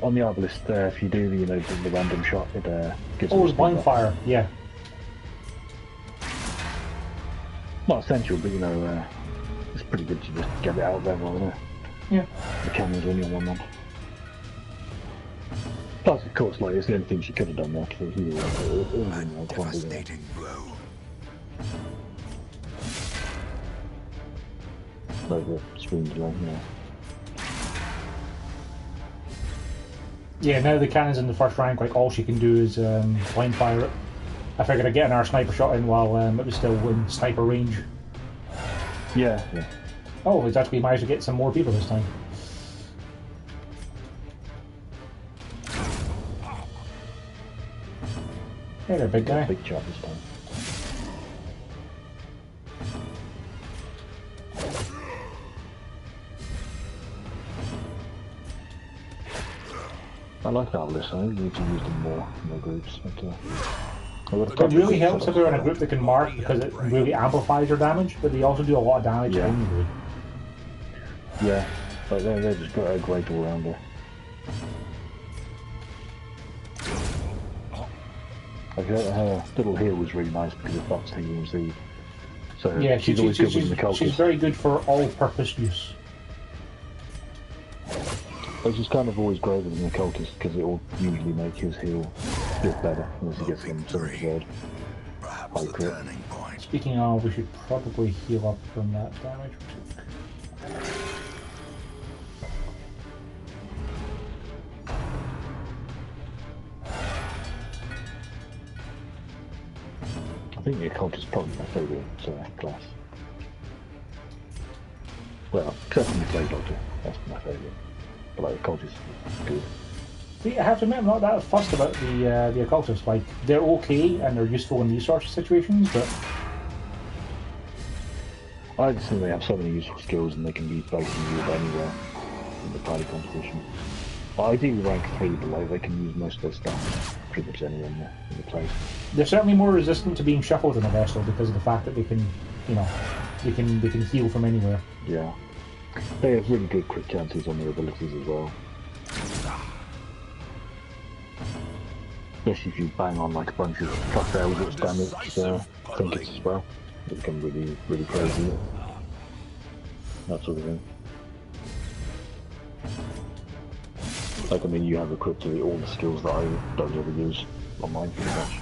On the arbalist, if you do the random shot, it gives Oh, you a it's speed blind buff. fire, yeah. Not essential, but it's pretty good to just get it out there while Yeah. the camera's only on one man. Plus, of course, it's the only thing she could have done there, because he A devastating blow. over screen delay, yeah. Yeah, now the cannon's in the first rank, like all she can do is blind fire it. I figured I'd get our sniper shot in while it was still in sniper range. Yeah, yeah. Oh, it's actually managed to get some more people this time. Hey there, big guy. Big chop this time. I like Atlas, I think we need to use them more in the groups. It really helps if we're in a group that can mark because it really amplifies their damage, but they also do a lot of damage anyway. Yeah, but they're just great all around there. Like her little heal was really nice because it buffs taking receive. So yeah, she's always good with the cultists. She's very good for all-purpose use. But she's kind of always great with the cultist because it will usually make his heal a bit better once he gets some sort of red. Perhaps the turning point. Speaking of, we should probably heal up from that damage we took. I think the occult is probably my favourite class. Well, except from the Plague Doctor, that's my favourite. But like, the occult is good. See, I have to admit, I'm not that fussed about the occultists. Like, they're okay and they're useful in these sorts of situations, but I just think they have so many useful skills and they can be basically used anywhere in the party composition. Ideally rank 3, but like, they can use most of their stuff pretty much anywhere in the place. they're certainly more resistant to being shuffled in a vessel because of the fact that they can, you know, they can heal from anywhere. Yeah. They have really good crit chances on their abilities as well. Especially if you bang on like a bunch of plus eldritch damage trinkets as well. They become really, really crazy. That sort of thing. Like, I mean, you have equipped all the skills that I don't ever use on mine, pretty much.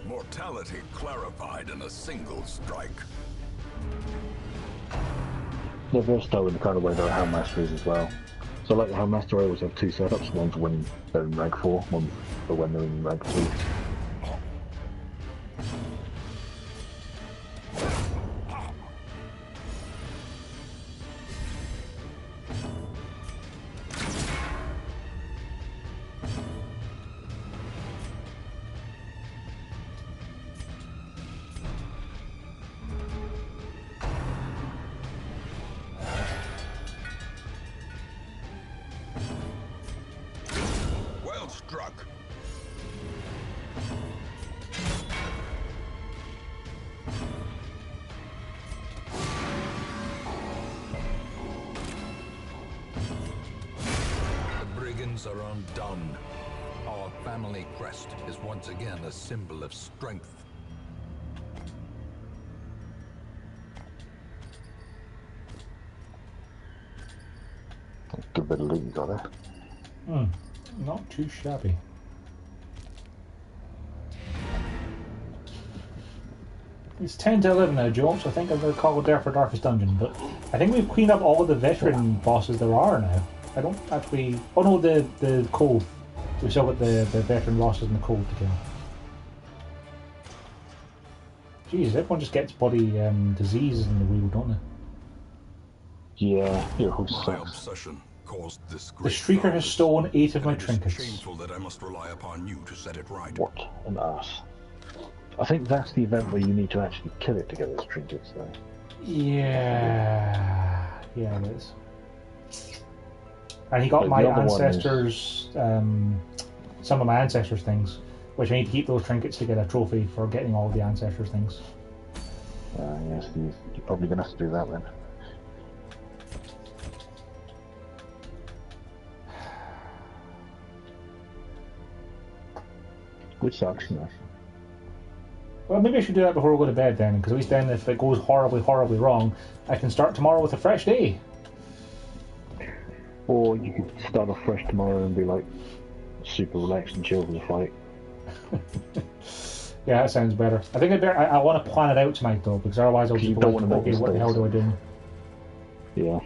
Mortality clarified in a single strike. They're versatile in the kind of way that a Houndmaster is as well. So like the Houndmaster, I always have two setups, one for when they're in rank 4, one for when they're in rank 2. Struck. The brigands are undone. Our family crest is once again a symbol of strength. Good bit of loot you got there. Not too shabby. It's 10 to 11 now, Joe, so I think I'm going to call it there for Darkest Dungeon, but I think we've cleaned up all of the veteran bosses there are now. I don't actually... Oh no, the Cove. We still got the veteran bosses in the Cove to kill. Jeez, everyone just gets bloody diseases in the wheel, don't they? Yeah, your whole My sucks. obsession caused this The Streaker has stolen 8 of my It is trinkets. shameful that I must rely upon you to set it right. What an ass. I think that's the event where you need to actually kill it to get those trinkets, though. Yeah, it is. And he got But my the other one ancestors, some of my ancestors' things, which I need to keep those trinkets to get a trophy for getting all the ancestors' things. Yes, you're probably going to have to do that then. Which sucks, you know. Well, maybe I should do that before we go to bed then, because at least then if it goes horribly, horribly wrong, I can start tomorrow with a fresh day. Or you could start off fresh tomorrow and be like super relaxed and chill for the fight. Yeah, that sounds better. I think I want to plan it out tonight though, because otherwise I'll just You be don't like, want to make okay, what the hell do I do? Yeah.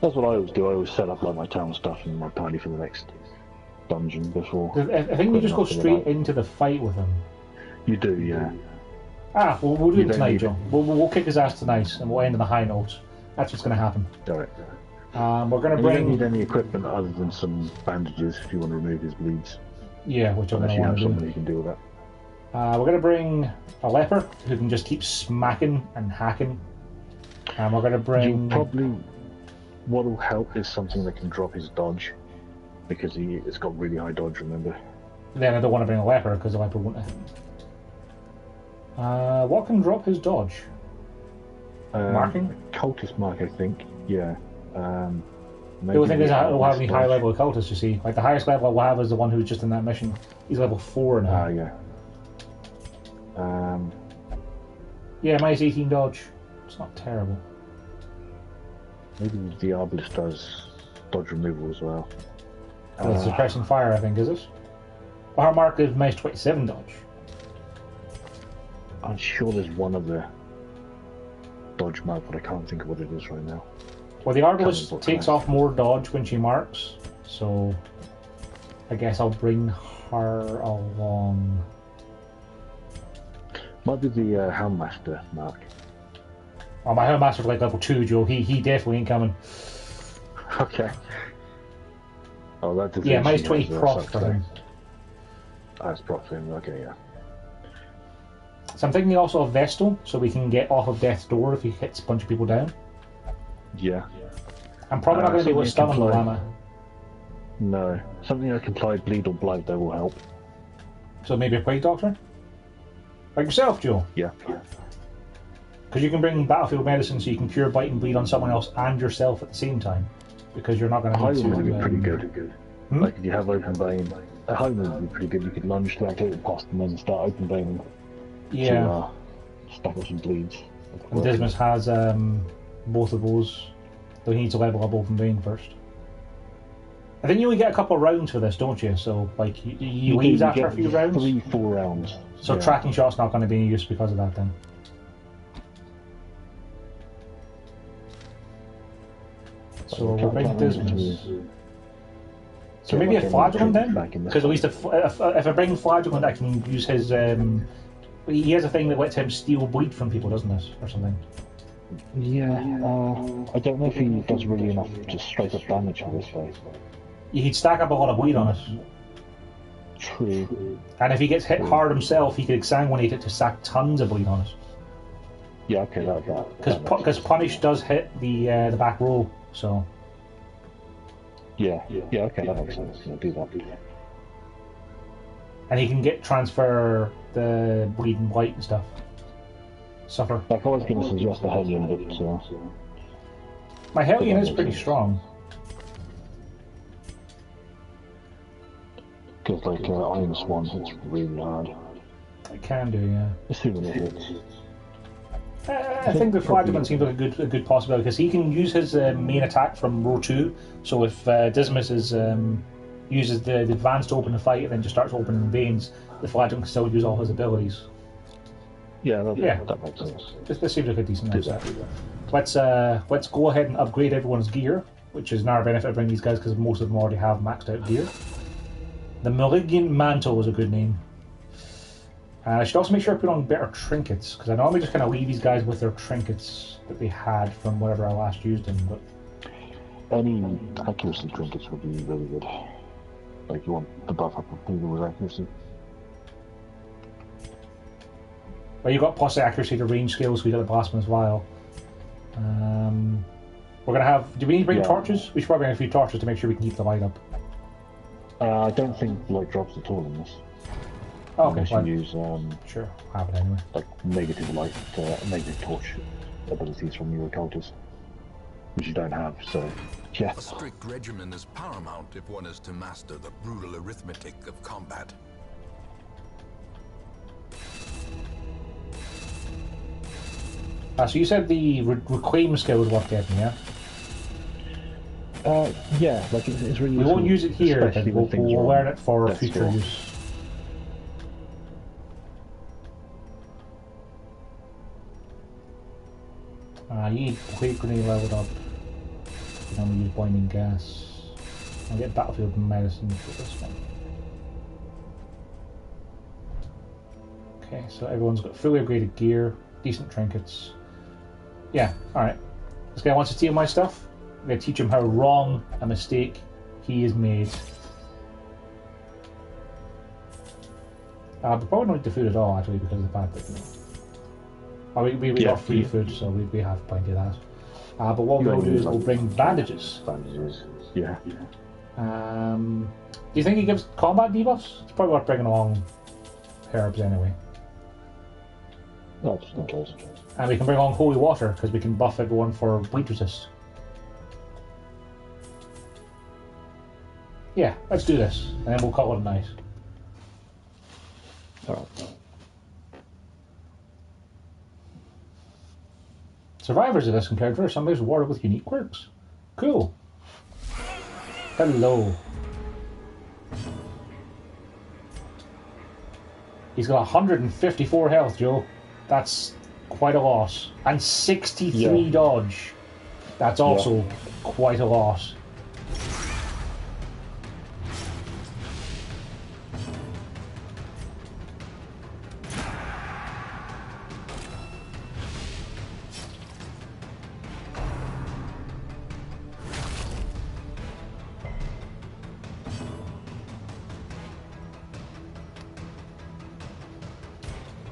That's what I always do. I always set up like my town stuff and my party for the next dungeon before. I think you just go straight into the fight with him. You do, yeah. Ah, we'll do You it don't tonight, need Joe. We'll kick his ass tonight, and we'll end on a high note. That's what's going to happen. Alright. We're going to You bring... don't need any equipment other than some bandages if you want to remove his bleeds. Yeah, which I'm going Unless to you want have to do. someone who can deal with that. We're going to bring a leper who can just keep smacking and hacking. And we're going to bring... What will help is something that can drop his dodge. Because it's got really high dodge, remember? Then I don't want to bring a leper because the leper won't hit him. What can drop his dodge? Marking? Cultist mark, I think. Yeah. The only thing is I don't have any high level occultists, you see. Like the highest level we'll have is the one who's just in that mission. He's level 4 now. Ah, yeah. Yeah, minus 18 dodge. It's not terrible. Maybe the Arbalist does dodge removal as well. Well, it's suppressing fire, I think, is it? Our mark is minus 27 dodge. I'm sure there's one other dodge mark, but I can't think of what it is right now. Well, the Arbalist takes off more dodge when she marks, so I guess I'll bring her along. Might be the Houndmaster mark. Oh, my Houndmaster's like level 2, Joe. He definitely ain't coming. Okay. Oh, that yeah, minus 20 proc for him. That's proc for him, okay, yeah. So I'm thinking also of Vestal, so we can get off of Death's Door if he hits a bunch of people down. Yeah. I'm probably not going to be able to stun on the llama. No. Something that can apply bleed or blight, that will help. So maybe a Plague Doctor? Like yourself, Joe? Yeah. Because you can bring battlefield medicine so you can cure, bite, and bleed on someone else and yourself at the same time. Because you're not going to need to... would be pretty good. Like if you have open vein, a home would be pretty good. You could lunge to activate the cost and then start open veining. Yeah. To stack up some bleeds. And Dismas has both of those, though he needs to level up open vein first. I think you only get a couple of rounds for this, don't you? So, like, you leave after a few rounds? 3-4 rounds. So tracking shot's not going to be any use because of that then. So we'll bring Dismas. So maybe a Flagellant then? Because at least if I bring Flagellant, I can use his... he has a thing that lets him steal bleed from people, doesn't it? Or something. Yeah, I don't know if he does really enough just straight up damage on this way. He'd stack up a lot of bleed on it. True. And if he gets hit hard himself, he could exsanguinate it to sack tons of bleed on it. Yeah, okay, because Punish does hit the back row, so... Yeah, okay, that makes sense. Yeah, do that. And he can transfer the bleed and blight and stuff. Suffer. Like I was going to suggest the Hellion, but... My Hellion is pretty strong. Because, like, Iron Swan hits really hard. It can do, yeah. Assuming it hits. I think the Flagellant seems like a good possibility, because he can use his main attack from row 2, so if Dismas uses the advance to open the fight and then just starts opening veins, the Flagellant can still use all his abilities. Yeah, that makes sense. This seems like a decent set. Let's go ahead and upgrade everyone's gear, which is in our benefit to bring these guys because most of them already have maxed out gear. The Malignant Mantle is a good name. I should also make sure I put on better trinkets, because I normally just kind of leave these guys with their trinkets that they had from whenever I last used them. But any accuracy trinkets would be really good. Like you want the buff up of people with accuracy. Well, you got plus accuracy to range skills, we got the Blasphemous Vial. We're gonna have. Do we need to bring torches? We should probably bring a few torches to make sure we can keep the light up. I don't think light drops at all in this. Oh, okay, unless you use sure, have it anyway. like negative light, negative torch abilities from your occultists, which you don't have. So yeah. A strict regimen is paramount if one is to master the brutal arithmetic of combat. So you said the reclaim skill is worth getting, yeah? Yeah, like it's really. We won't use it here, but we'll learn it for future cool. use. You need Quake Grenade leveled up. And we use binding gas. I'll get battlefield medicine for this one. Okay, so everyone's got fully upgraded gear, decent trinkets. Yeah, alright. This guy wants to steal my stuff. I'm going to teach him how wrong a mistake he has made. We probably don't need the food at all, actually, because of the fact that, you know, we got free food, so we have plenty of that. But what we'll do is we'll bring bandages. Bandages, yeah. Do you think he gives combat debuffs? It's probably worth bringing along herbs anyway. No, just in case. And we can bring along holy water, because we can buff everyone for bleed resist. Yeah, let's do this, and then we'll call it a night. Alright. Survivors of this compared for somebody's water with unique quirks. Cool. Hello. He's got 154 health, Joe. That's quite a loss. And 63 dodge. That's also quite a loss.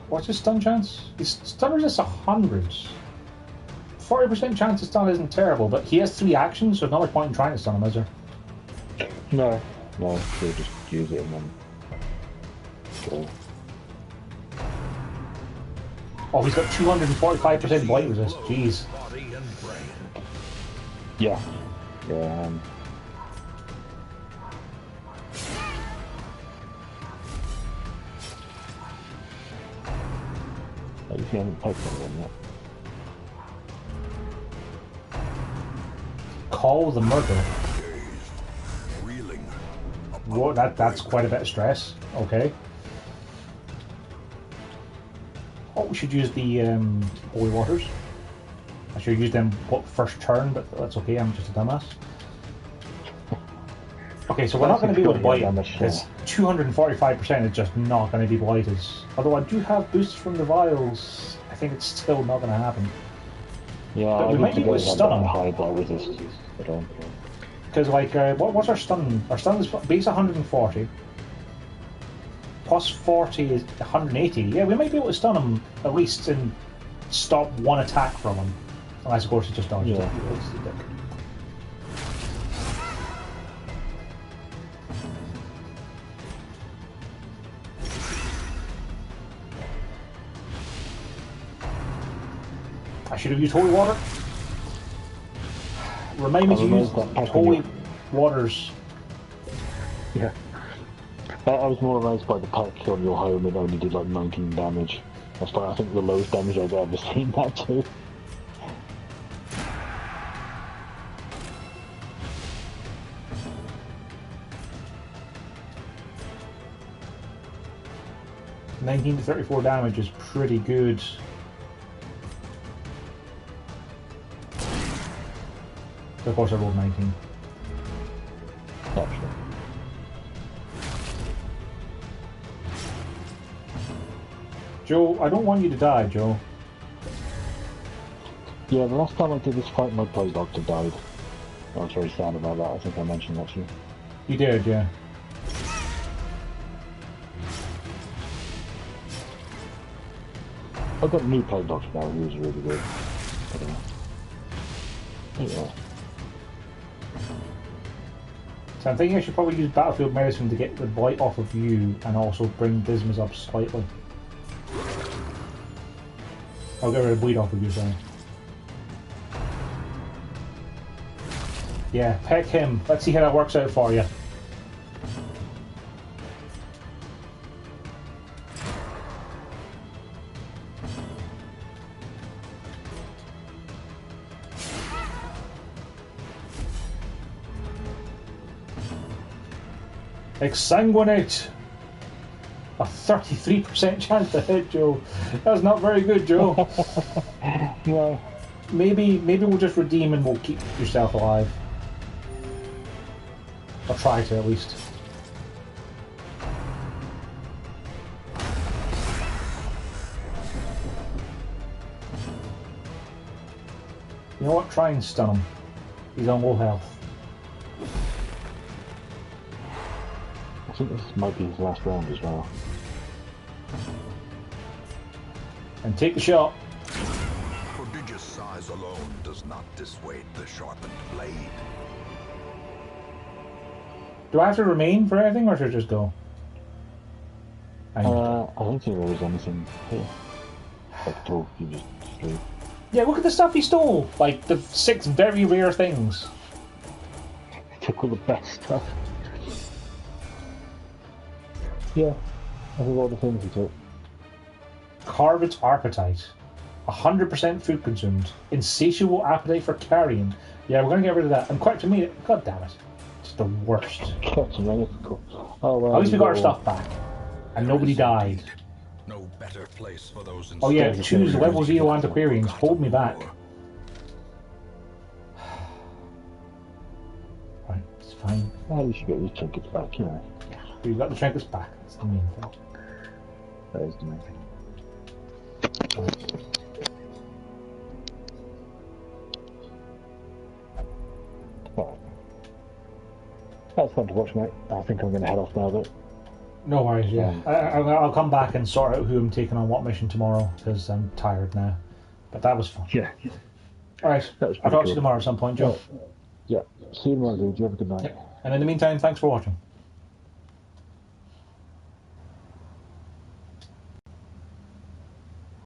What's his stun chance? His stun resists 100. 40% chance of stun isn't terrible, but he has 3 actions, so there's not much point in trying to stun him, is there? No, we'll just use it and then go. Oh, he's got 245% blight resist. Jeez. Yeah. If you haven't poked anyone yet. Call the murder. Whoa, that's quite a bit of stress. Okay. Oh, we should use the holy waters. I should use them first turn, but that's okay. I'm just a dumbass. Okay, so we're not going to be able to blight him because 245% is just not going to be blighted. Although I do have boosts from the vials, I think it's still not going to happen. Yeah, but we might be able to stun him. High blight resist. Because like, what's our stun? Our stun is base 140. Plus 40 is 180. Yeah, we might be able to stun him at least and stop one attack from him. Unless, of course, he just dodges it. I should have used holy water. Remind me to use holy waters. Yeah. I was more amazed by the pack on your home. It only did like 19 damage. That's like, I think, the lowest damage I've ever seen that too. $19 to $34 damage is pretty good. So of course I rolled 19. Not sure. Joe, I don't want you to die, Joe. Yeah, the last time I did this fight, my plague doctor died. I was very sad about that. I think I mentioned that to you. You did, yeah. I got a new plague doctor now, he was really good. Yeah. So I'm thinking I should probably use battlefield medicine to get the blight off of you and also bring Dismas up slightly. I'll get rid of bleed off of you, sorry. Yeah, peck him. Let's see how that works out for you. Exsanguinate! A 33% chance to hit, Joe. That's not very good, Joe. No. Maybe we'll just redeem and we'll keep yourself alive. I'll try to, at least. You know what? Try and stun him. He's on low health. I think this might be his last round as well. And take the shot. Prodigious size alone does not dissuade the sharpened blade. Do I have to remain for anything, or should I just go? I don't think there was anything here. Like, talk, you just sleep. Yeah, look at the stuff he stole! Like, the 6 very rare things. Took all the best stuff. Yeah, I think all the things he took. Carved's Arpatite. 100% food consumed. Insatiable appetite for carrion. Yeah, we're gonna get rid of that. And quick to meet it. God damn it. It's the worst. Oh, well, At least we got our stuff back. And nobody died. No better place for those Oh yeah, insurgents choose to level 0 utilize antiquarians. forgotten Hold me back. lore. Right, it's fine. Well, you should get your trinkets back, you know. We've got the trinkets back. That's the main thing. That is the main thing. Right. That's fun to watch, mate. I think I'm going to head off now, though. No worries, yeah. I'll come back and sort out who I'm taking on what mission tomorrow, because I'm tired now. But that was fun. Yeah. Alright, That was I'll talk to cool. you tomorrow at some point, Joe. Yeah. See you tomorrow, dude. You have a good night. And in the meantime, thanks for watching.